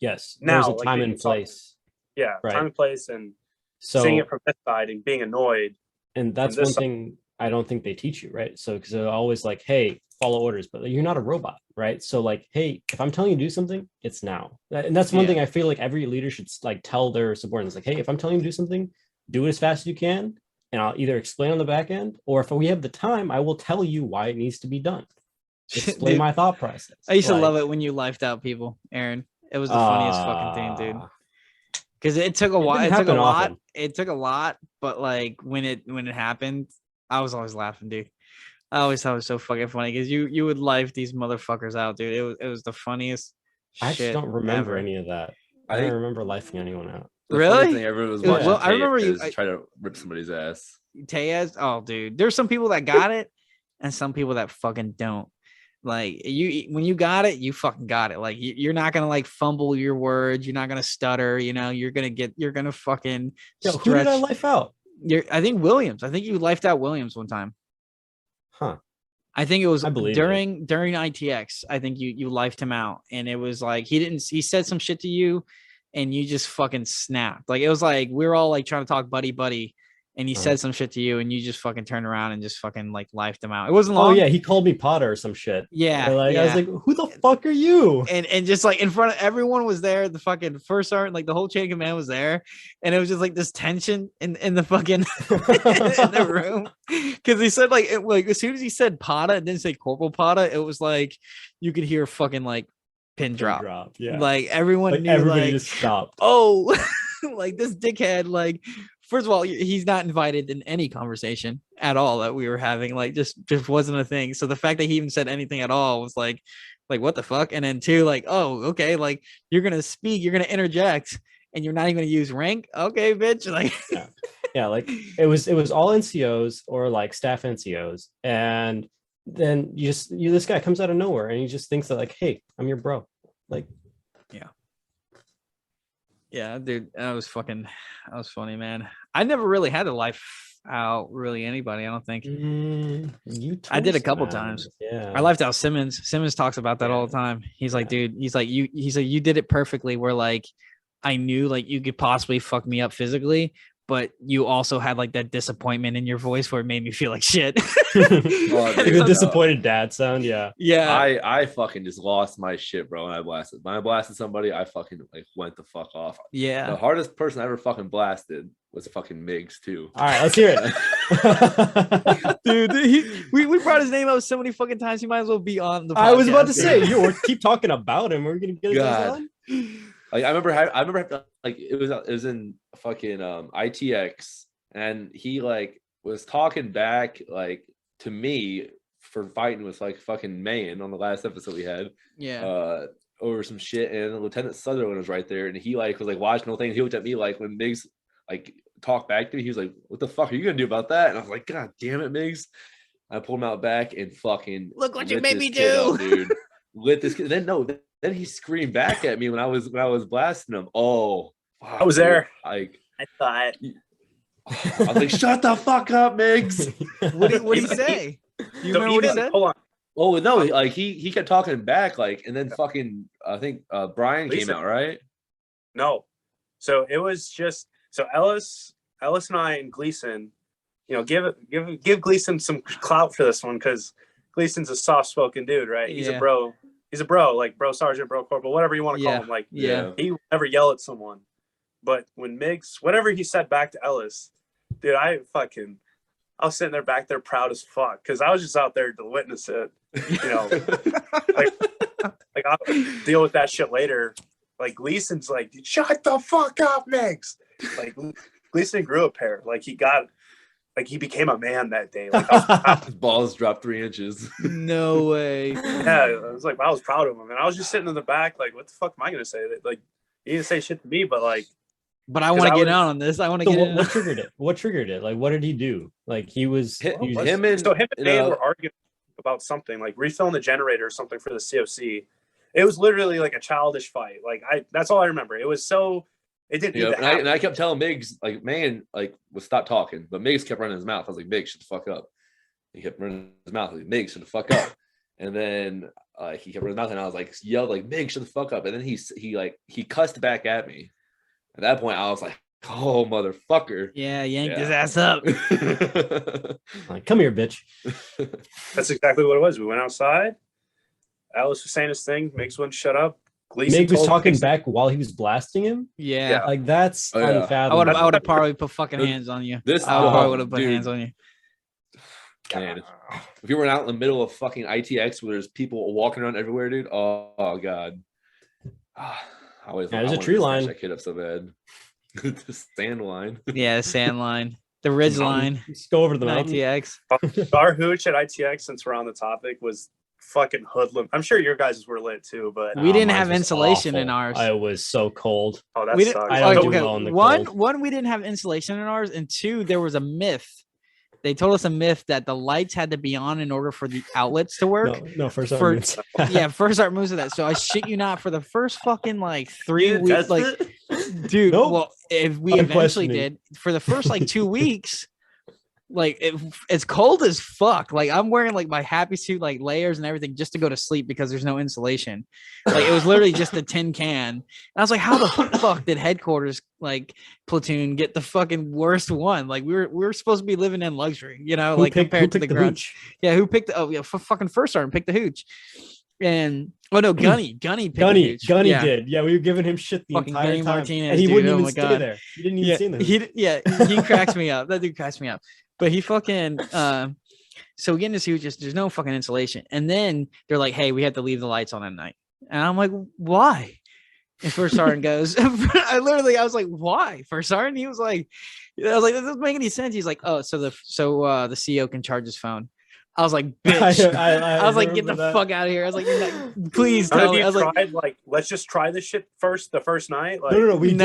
yes, now there's a time and place. Yeah, right. Time and place, and so seeing it from this side and being annoyed. And that's one thing I don't think they teach you, right? So because they're always like, hey, follow orders, but you're not a robot, right? So like, hey, if I'm telling you to do something, it's now. And that's one thing I feel like every leader should like tell their subordinates, like, hey, if I'm telling you to do something, do it as fast as you can, and I'll either explain on the back end, or if we have the time, I will tell you why it needs to be done. Explain my thought process. I used to love it when you lifed out people, Aaron. It was the funniest fucking thing, dude. Because it took a while. It took a lot. Often. It took a lot, but like when it happened, I was always laughing, dude. I always thought it was so fucking funny because you would life these motherfuckers out, dude. It was the funniest. I just don't remember ever. Any of that. I don't remember lifing anyone out. Really? Thing everyone was watching I remember you try to rip somebody's ass. Tayez, oh, dude. There's some people that got it, and some people that fucking don't. Like when you got it, you fucking got it. Like you're not gonna like fumble your words. You're not gonna stutter. You're gonna fucking. Yo, who did I life out? I think Williams. I think you lifed out Williams one time. Huh. I think it was during ITX. I think you lifed him out, and it was like he said some shit to you, and you just fucking snapped. Like it was like we were all like trying to talk buddy. And he said some shit to you, and you just fucking turned around and just fucking like lifed him out. It wasn't long. Oh yeah, he called me Potter or some shit. Yeah, I was like, "Who the fuck are you?" And just like in front of everyone was there. The fucking first sergeant, like the whole chain of command was there, and it was just like this tension in the fucking in the room because he said like as soon as he said Potter and didn't say Corporal Potter, it was like you could hear fucking like pin drop. Yeah, like everyone knew. Everybody just stopped. Oh, like this dickhead, like. First of all, he's not invited in any conversation at all that we were having. Like, just wasn't a thing. So the fact that he even said anything at all was like what the fuck? And then two, like, oh, okay, like you're gonna speak, you're gonna interject, and you're not even gonna use rank. Okay, bitch. Like, yeah, like it was all NCOs or like staff NCOs, and then this guy comes out of nowhere and he just thinks that like, hey, I'm your bro. Like, yeah, dude, that was funny, man. I never really had to life out really anybody. I don't think I did a couple times. Yeah, I lifed out Simmons. Simmons talks about that all the time. He's like, dude, he's like, you did it perfectly. Where like, I knew like you could possibly fuck me up physically, but you also had like that disappointment in your voice where it made me feel like shit. Like the disappointed dad sound. Yeah. I fucking just lost my shit, bro. When I blasted somebody, I fucking like went the fuck off. Yeah. The hardest person I ever fucking blasted was fucking Migs too. All right, let's hear it. Dude, we brought his name up so many fucking times. He might as well be on the podcast. I was about to say, you keep talking about him. We're gonna get his on. Like I remember like it was in fucking ITX, and he like was talking back like to me for fighting with like fucking Mayan on the last episode we had. Yeah. Over some shit, and Lieutenant Sutherland was right there, and he like was like watching the whole thing. He looked at me like when Migs like talked back to me, he was like, "What the fuck are you gonna do about that?" And I was like, "God damn it, Migs!" I pulled him out back and fucking look what you made me do, up, dude. Lit this kid. Then he screamed back at me when I was blasting him. Oh, fuck, I was there. Like I thought. I was like, "Shut the fuck up, Migs." What did he say? You remember what he said? Hold on. Oh no, like he kept talking back, like, and then fucking I think Brian came out, right? No, so it was just so Ellis and I and Gleason, you know, give Gleason some clout for this one because Gleason's a soft spoken dude, right? He's a bro. He's a bro, like bro sergeant, bro corporal, whatever you want to call him. Like, he would never yell at someone. But when Migs, whatever he said back to Ellis, dude, I was sitting there back there proud as fuck because I was just out there to witness it. You know, like I'll deal with that shit later. Like Gleason's like, shut the fuck up, Migs. Like Gleason grew a pair. Like he became a man that day. Like his balls dropped 3 inches. No way. Yeah, I was like, I was proud of him, and I was just sitting in the back, like, what the fuck am I gonna say? Like, he didn't say shit to me, but like. But I want to get out on this. I want to get in. What triggered it? What triggered it? Like, what did he do? Like, him and Dan were arguing about something, like refilling the generator or something for the COC. It was literally like a childish fight. Like that's all I remember. It was so. It didn't. And I kept telling Migs, like, man, like, was stop talking, but Migs kept running his mouth. I was like, Migs, shut the fuck up. He kept running his mouth. Like, Migs, shut the fuck up. And then he kept running his mouth, and I was like, yelled like, Migs, shut the fuck up. And then he cussed back at me. At that point, I was like, oh, motherfucker. Yeah, yanked his ass up. Like, come here, bitch. That's exactly what it was. We went outside. Alice was saying his thing. Migs wouldn't shut up. Migs was talking back while he was blasting him. Yeah. Like, that's unfathomable. I would have probably put fucking hands on you. I probably would have put hands on you. Man, if you were out in the middle of fucking ITX where there's people walking around everywhere, dude. Oh God. There's a tree line. That kid up so bad. The sand line. Yeah, the sand line. The ridge line. Just go over the mountain. ITX. Our hooch at ITX, since we're on the topic, was fucking hoodlum. I'm sure your guys were lit too, but we didn't have insulation in ours. I was so cold. Oh, that sucks. I don't do well in the cold. One, we didn't have insulation in ours, and two, there was a myth. They told us a myth that the lights had to be on in order for the outlets to work. No, first art moves of that. So I shit you not, for the first fucking like 3 weeks, like, dude. Nope. Well, if we eventually did, for the first like 2 weeks, like it's cold as fuck. Like I'm wearing like my happy suit, like layers and everything, just to go to sleep because there's no insulation. Like it was literally just a tin can. And I was like, how the fuck did headquarters like platoon get the fucking worst one? Like we were supposed to be living in luxury, you know, compared to the ground. Yeah, who picked? Fucking first sergeant picked the hooch. And Gunny picked the hooch. Gunny did. Yeah, we were giving him shit the fucking entire Gunny time, Martinez, and he dude, wouldn't even stay there. He didn't even stay there. He cracks me up. That dude cracks me up. But he fucking so we get in this huge, there's no fucking insulation. And then they're like, hey, we have to leave the lights on at night. And I'm like, why? And first sergeant goes, I was like, why? First sergeant? He was like, I was like, that doesn't make any sense. He's like, oh, so the CO can charge his phone. I was like, bitch. I was like, get the fuck out of here. I was like, please tell me. I was like, let's just try this shit first, the first night. Like, no. We did.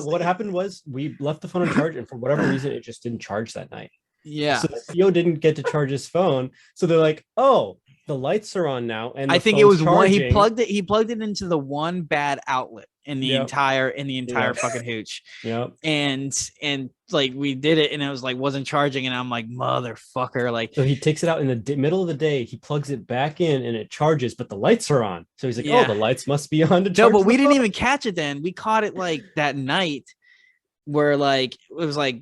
What happened was we left the phone on charge, and for whatever reason, it just didn't charge that night. Yeah. So the CO didn't get to charge his phone. So they're like, oh, the lights are on now. And I think it was one. He plugged it into the one bad outlet in the entire fucking hooch. Yep. And like we did it, and it was like wasn't charging, and I'm like, motherfucker. Like, so he takes it out in the middle of the day, he plugs it back in and it charges, but the lights are on. So he's like, oh, the lights must be on to charge. No, but we didn't even catch it then. We caught it like that night where like it was like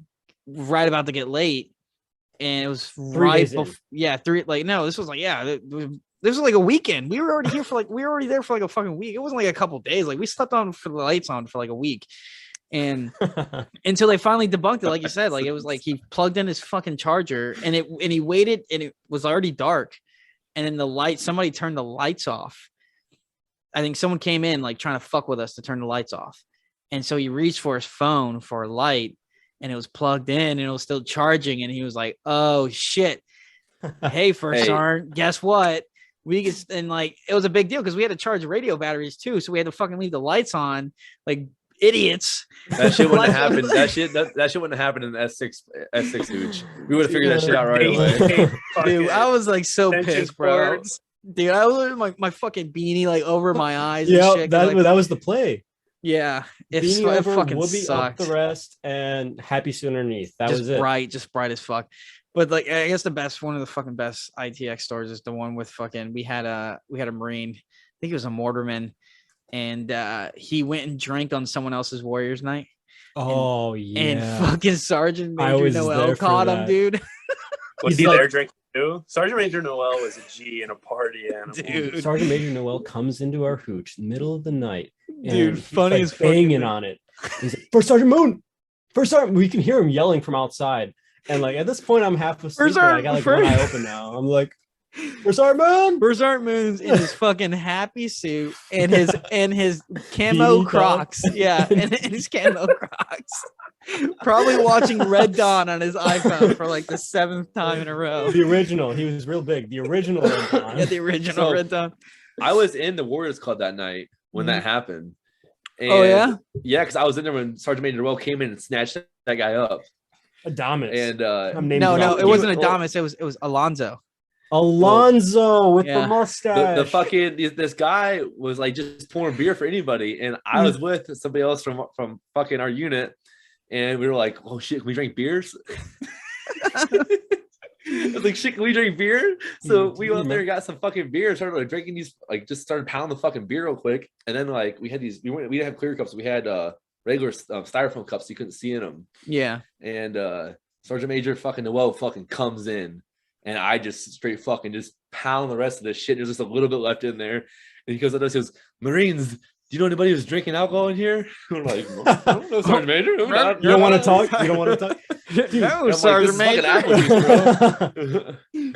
right about to get late, and it was 3 right days in. before. Yeah, this was like this was like a weekend. We were already there for like a fucking week. It wasn't like a couple days. Like we slept on for the lights on for like a week, and until they finally debunked it, like you said, like it was like he plugged in his fucking charger, and he waited, and it was already dark, and then somebody turned the lights off. I think someone came in like trying to fuck with us to turn the lights off, and so he reached for his phone for a light, and it was plugged in, and it was still charging, and he was like, "Oh shit! Hey, First Sergeant, guess what? And like it was a big deal because we had to charge radio batteries too, so we had to fucking leave the lights on like idiots." That shit wouldn't have happened. That shit wouldn't have happened in the S6 Hooch. We would have figured that shit out right away. Dude, I was like so pissed, bro. Cords. Dude, I was my fucking beanie like over my eyes. Yeah, and shit, that was the play. Yeah, it Beanie over, fucking Whoopi sucked. up the rest, and Happy Soon underneath. That was it. Just bright as fuck. But like, I guess one of the fucking best ITX stories is the one with fucking. We had a Marine. I think he was a mortarman, and he went and drank on someone else's Warriors night. Oh yeah, and fucking Sergeant Major was Noel there for caught him, that. dude. Was He's he like- there drinking too? Sergeant Major Noel was a G and a party animal. Dude. Sergeant Major Noel comes into our hooch middle of the night. Dude, and he's, funny like, as fuck. banging on it. He's like, "First Sergeant Moon, First Sergeant." We can hear him yelling from outside, and like at this point, I'm half asleep. But I got like one eye open now. I'm like, "First Sergeant Moon." First Sergeant Moon's in his fucking happy suit and his camo Beanie Crocs. dog. Yeah, and his camo Crocs. Probably watching Red Dawn on his iPhone for like the 7th time in a row. The original. He was real big. The original. Red Dawn. Yeah, the original So- Red Dawn. I was in the Warriors Club that night when that happened. And Oh, yeah? Yeah, because I was in there when Sergeant Major Noel came in and snatched that guy up. Adamas. And I'm naming No, dropping it you. wasn't Adamas. It was Alonzo. Alonzo with Yeah. the mustache. the fucking this guy was like just pouring beer for anybody, and I was with somebody else from fucking our unit, and we were like, "Oh shit, can we drink beers?" I was like, "Shit, can we drink beer?" So we went there and got some fucking beer, started like drinking these, like just started pounding the fucking beer real quick, and then like we didn't have clear cups, we had regular styrofoam cups, so you couldn't see in them. Yeah. And Sergeant Major fucking Noel fucking comes in, and I just straight fucking just pound the rest of this shit. There's just a little bit left in there. And he goes up to us, he goes, "Marines, do you know anybody who's drinking alcohol in here?" We're like, "No, I don't know, Sergeant Major. I'm not- You don't want to talk? You don't want to talk? No, I'm like, Sergeant "This is fucking Major. apple juice, bro."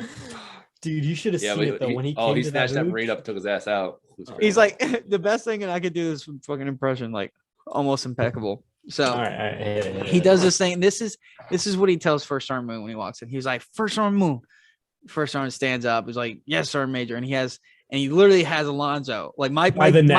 Dude, you should have Yeah, seen but it though when he came he to snatched that hooch. Marine up and took his ass out. It was crazy. He's like, the best thing that I could do is fucking impression, like almost impeccable. So All right. he does this thing. This is what he tells First Sergeant Moon when he walks in. He was like, "First Sergeant Moon." First Sergeant stands up. He's like, "Yes, Sergeant Major." And he literally has Alonzo. Like my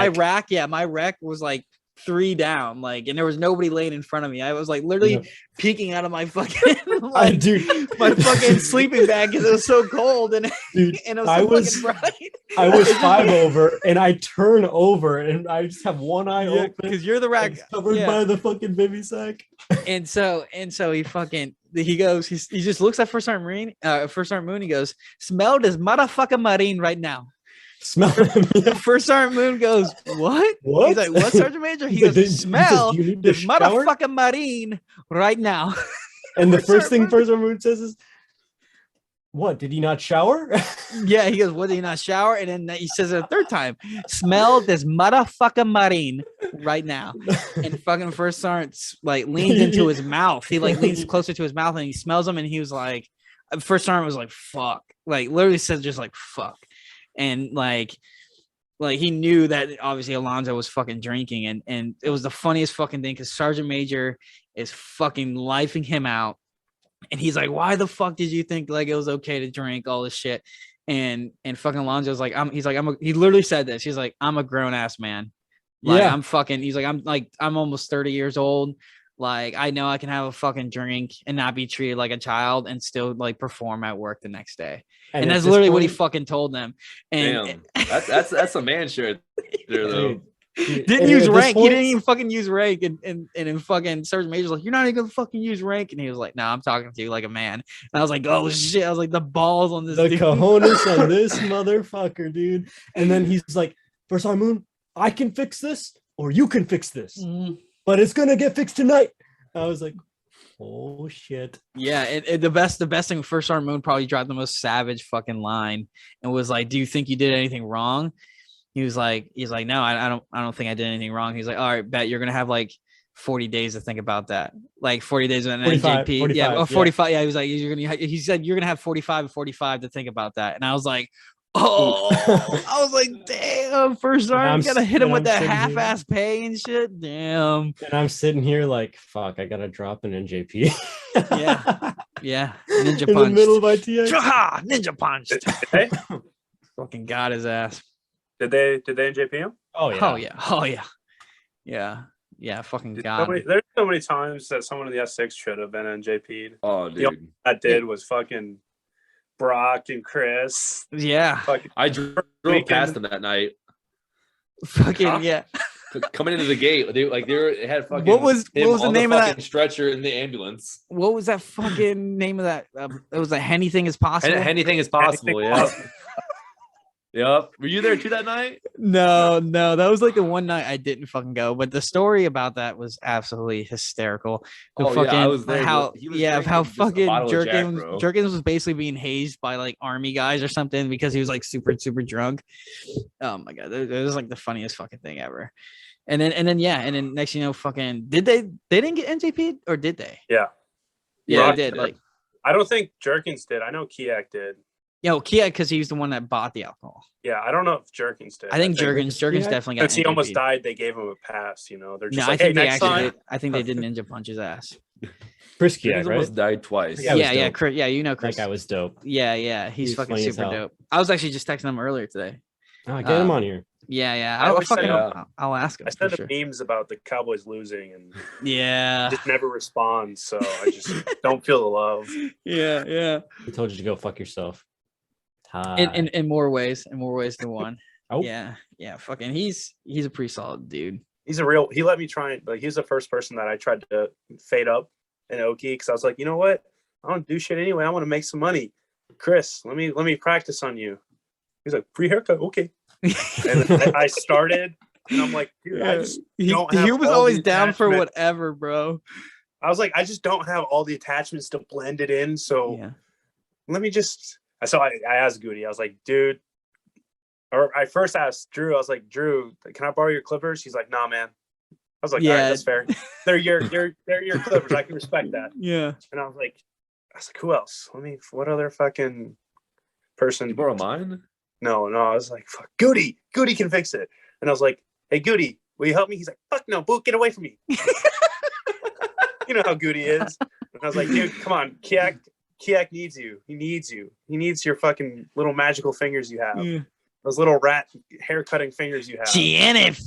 rack was like 3 down, like, and there was nobody laying in front of me. I was like literally peeking out of my fucking like, dude, my fucking sleeping bag because it was so cold and, dude, and it was so fucking bright. I was 5 over and I turn over and I just have one eye open because you're the rack it's covered by the fucking baby sack. And so he goes, he just looks at First Sergeant Moon. He goes, "Smell this motherfucking Marine right now." Smell him. First Sergeant Moon goes, "What?" What? He's like, "What, Sergeant Major?" He goes, "Smell this motherfucking Marine right now." And the First first thing Sergeant First Sergeant Moon says is, "What? Did he not shower?" Yeah, he goes, "What, did he not shower?" And then he says it a third time, "Smell this motherfucking Marine right now." And fucking First Sergeant like leans into his mouth. He like leans closer to his mouth and he smells them and he was like, First Sergeant was like, "Fuck," like literally said just like "fuck," and like he knew that obviously Alonzo was fucking drinking and it was the funniest fucking thing because Sergeant Major is fucking lifing him out. And he's like, "Why the fuck did you think like it was okay to drink all this shit?" And fucking Alonzo's like, he literally said this. He's like, "I'm a grown ass man. Like, Yeah. I'm almost 30 years old. Like, I know I can have a fucking drink and not be treated like a child and still like perform at work the next day." And that's literally what he fucking told them. And Damn, that's a man shirt there though. didn't use rank. He didn't even fucking use rank. And in fucking Sergeant Major's like, "You're not even gonna fucking use rank." And he was like, "No, I'm talking to you like a man." And I was like, "Oh shit." I was like, the balls on this The dude. cojones on this motherfucker, dude. And then he's like, "First Sergeant Moon, I can fix this or you can fix this, Mhm. but it's gonna get fixed tonight." I was like, Oh shit. Yeah, the best thing, First Sergeant Moon probably dropped the most savage fucking line and was like, "Do you think you did anything wrong?" He's like, "No, I don't think I did anything wrong." He's like, "All right, bet you're gonna have like 40 days to think about that. Like 40 days on 45, NJP. 45, yeah, 45. Yeah, he was like, he said you're gonna have 45 to think about that." And I was like, oh, I was like, damn, First Sergeant gotta hit him with that half-ass pay and shit. Damn. And I'm sitting here like, fuck, I gotta drop an NJP. yeah. Ninja in punch. the middle of ITX. Ninja punched. Hey, Fucking got his ass. did they NJP him? Oh yeah. Yeah, fucking God. There's so many times that someone in the S6 should have been NJP'd. Oh, dude. The only that did was fucking Brock and Chris. Yeah. I drove past them that night. Fucking yeah. Coming into the gate, they had fucking. What was the name of that stretcher in the ambulance? What was that fucking name of that? It was anything is possible. Anything is possible. Yeah. Yep. Were you there too that night? No, that was like the one night I didn't fucking go. But the story about that was absolutely hysterical. I was there. How fucking Jerkins was basically being hazed by like army guys or something because he was like super drunk. Oh my God, it was like the funniest fucking thing ever. And then next thing you know, fucking they didn't get NJP'd or did they? Yeah, they did. Like I don't think Jerkins did. I know Kiak did. Kia, because he was the one that bought the alcohol. Yeah, I don't know if Jerkins did. I think Jerkins definitely got. Since he almost died, they gave him a pass. You know, they're just I think they did ninja punch his ass. Chris Kiak almost died twice. Yeah, Chris. Yeah, you know Chris. That guy was dope. Yeah, he's fucking super dope. I was actually just texting him earlier today. Oh, get him on here. Yeah. I'll ask him. I sent him memes about the Cowboys losing and just never responds. So I just don't feel the love. Yeah. He told you to go fuck yourself. In more ways than one. Oh yeah. Fucking, he's a pretty solid dude. He let me try it. Like he's the first person that I tried to fade up in Okie because I was like, you know what? I don't do shit anyway. I want to make some money. Chris, let me practice on you. He's like, free haircut, okay. And I started, and I'm like, dude, I just don't have. He was always down for whatever, bro. I was like, I just don't have all the attachments to blend it in. So let me just. So I asked Goody. I was like, dude, or I first asked Drew. I was like, Drew, can I borrow your clippers? He's like, nah, man. I was like, all right, that's fair. They're your clippers. I can respect that. Yeah. And I was like, who else? What other fucking person? You borrow mine? No. I was like, fuck, Goody can fix it. And I was like, hey, Goody, will you help me? He's like, fuck no, Boot, get away from me. You know how Goody is. And I was like, dude, come on, Kiak needs you. He needs you. He needs your fucking little magical fingers you have. Yeah. Those little rat hair cutting fingers you have. Jennifer.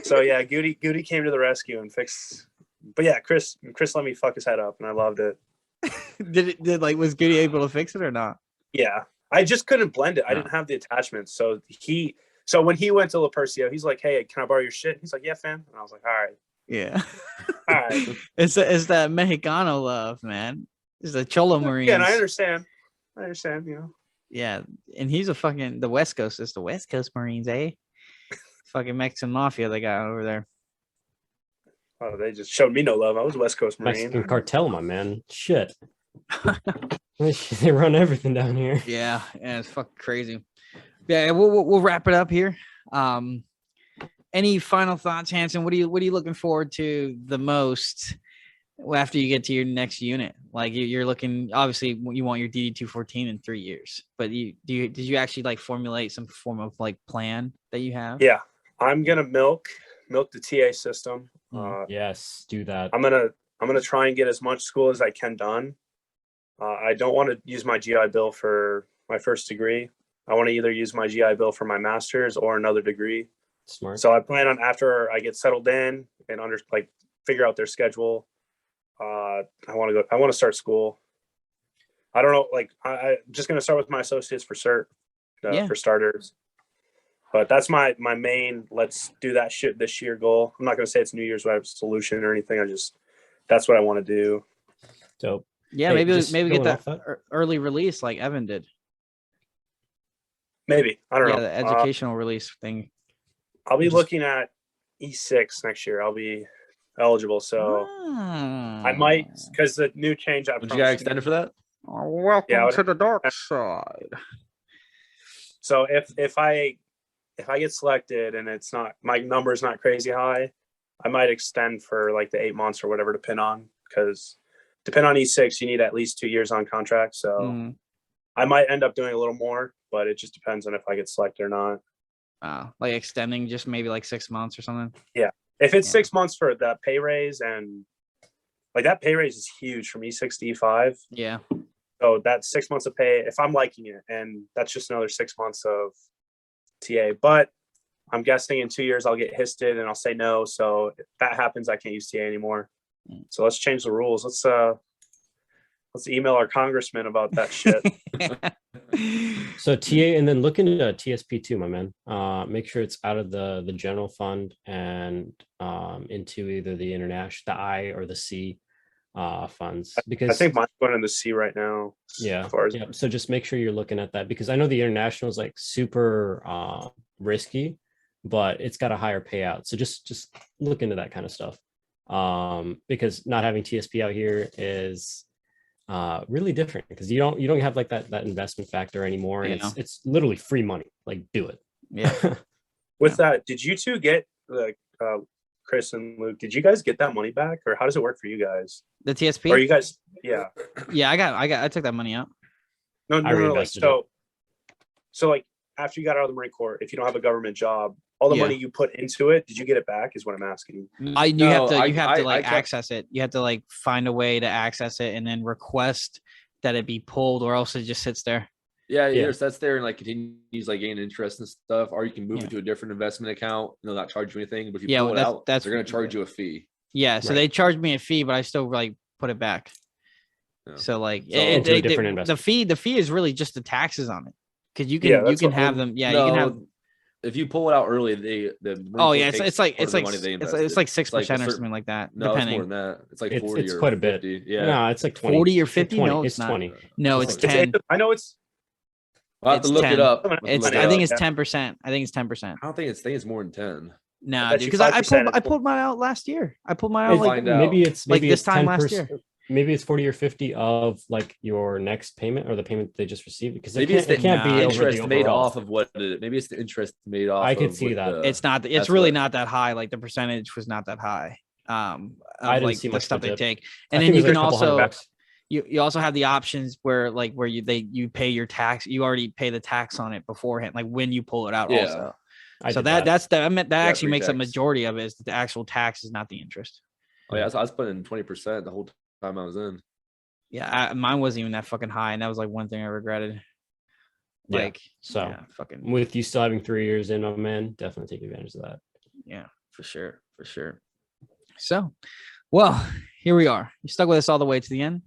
So yeah, Goody came to the rescue and fixed. But yeah, Chris let me fuck his head up, and I loved it. Was Goody able to fix it or not? Yeah, I just couldn't blend it. I didn't have the attachments. So when he went to La Percio, he's like, hey, can I borrow your shit? He's like, yeah, fam. And I was like, all right. Yeah. All right. It's that Mexicano love, man. It's the Cholo Marines. Yeah, and I understand, you know. Yeah, and he's the West Coast. It's the West Coast Marines, eh? Fucking Mexican mafia they got over there. Oh, they just showed me no love. I was West Coast Marine. Mexican cartel, my man. Shit. They run everything down here. Yeah, it's fucking crazy. Yeah, we'll wrap it up here. Any final thoughts, Hanson? What are you looking forward to the most after you get to your next unit? Like you're looking, obviously you want your DD-214 in 3 years, but did you actually like formulate some form of like plan that you have? Yeah, I'm gonna milk the TA system. Yes, do that. I'm gonna try and get as much school as I can done. I don't want to use my GI Bill for my first degree. I want to either use my GI Bill for my master's or another degree. Smart. So I plan on, after I get settled in and figure out their schedule, I want to start school. I don't know, I'm just going to start with my associates for cert, for starters. But that's my main, let's do that shit this year goal. I'm not going to say it's New Year's solution or anything. That's what I want to do. Dope. Yeah, maybe get that early release like Evan did. Maybe. I don't know. The educational release thing. I'll be looking at E6 next year. I'll be eligible. So I might, because the new change I Would you got extended for that? Welcome to the dark side. So if I get selected and it's not, my number's not crazy high, I might extend for like the 8 months or whatever to pin on, because to pin on E6 you need at least 2 years on contract. So I might end up doing a little more, but it just depends on if I get selected or not. Like extending just maybe like 6 months or something. Yeah, if it's 6 months for the pay raise, and like that pay raise is huge from E6 to E5. Yeah. So that's 6 months of pay if I'm liking it, and that's just another 6 months of TA. But I'm guessing in 2 years I'll get histed and I'll say no. So if that happens, I can't use TA anymore. So let's change the rules. Let's email our congressman about that shit. So TA, and then look into TSP too, my man. Make sure it's out of the general fund and into either the international, the I or the C funds, because I think mine's going in the C right now. Yeah. As far as So just make sure you're looking at that, because I know the international is like super risky, but it's got a higher payout. So just look into that kind of stuff. Because not having TSP out here is really different, because you don't have like that investment factor anymore, and it's literally free money. Like, do it. Yeah. With that, did you two get like Chris and Luke, did you guys get that money back, or how does it work for you guys? The TSP? Or you guys, yeah. Yeah, I took that money out. No, I reinvested like so like after you got out of the Marine Corps, if you don't have a government job, all the money you put into it, did you get it back? Is what I'm asking. You have to access it. You have to like find a way to access it and then request that it be pulled, or else it just sits there. Yeah, either sits there and like continues like gaining interest and stuff, or you can move it to a different investment account and they'll not charge you anything. But if you pull it out, they're gonna charge you a fee. Yeah, so they charged me a fee, but I still like put it back. Yeah. So like the fee is really just the taxes on it, because you can have them. Yeah, you can have. If you pull it out early, it's like 6% or something like that. No, it's more than that. It's like 40. It's quite a bit. 50. Yeah, no, it's like 20. 40 or 50. 20. No, it's not 20. No, it's 10. I know it's. I'll have to look it up. I think it's 10%. I think it's 10%. I don't think it's more than 10. No, because I pulled mine out last year. I pulled mine out maybe it's this time last year. Maybe it's 40 or 50 of like your next payment, or the payment they just received, because maybe it can't be interest made off of what it is. Maybe it's the interest made off. I could see that. It's not. It's really not that high. Like the percentage was not that high. I didn't like see the stuff they take, and then you can also you also have the options where you pay your tax. You already pay the tax on it beforehand, like when you pull it out. Yeah. Also. So that actually makes a majority of it is the actual tax, is not the interest. Oh yeah, so I was putting 20% the whole time I was in. Yeah, mine wasn't even that fucking high, and that was like one thing I regretted. Fucking with you still having 3 years in, oh man, definitely take advantage of that. Yeah, for sure. So, well, here we are. You stuck with us all the way to the end.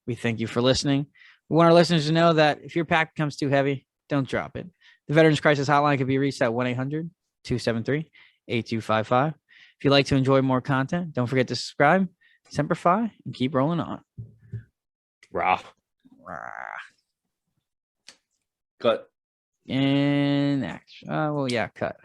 We thank you for listening. We want our listeners to know that if your pack becomes too heavy, don't drop it. The Veterans Crisis Hotline can be reached at 1-800-273-8255. If you'd like to enjoy more content, don't forget to subscribe, Semper Fi, and keep rolling on. Rah. Cut. And cut.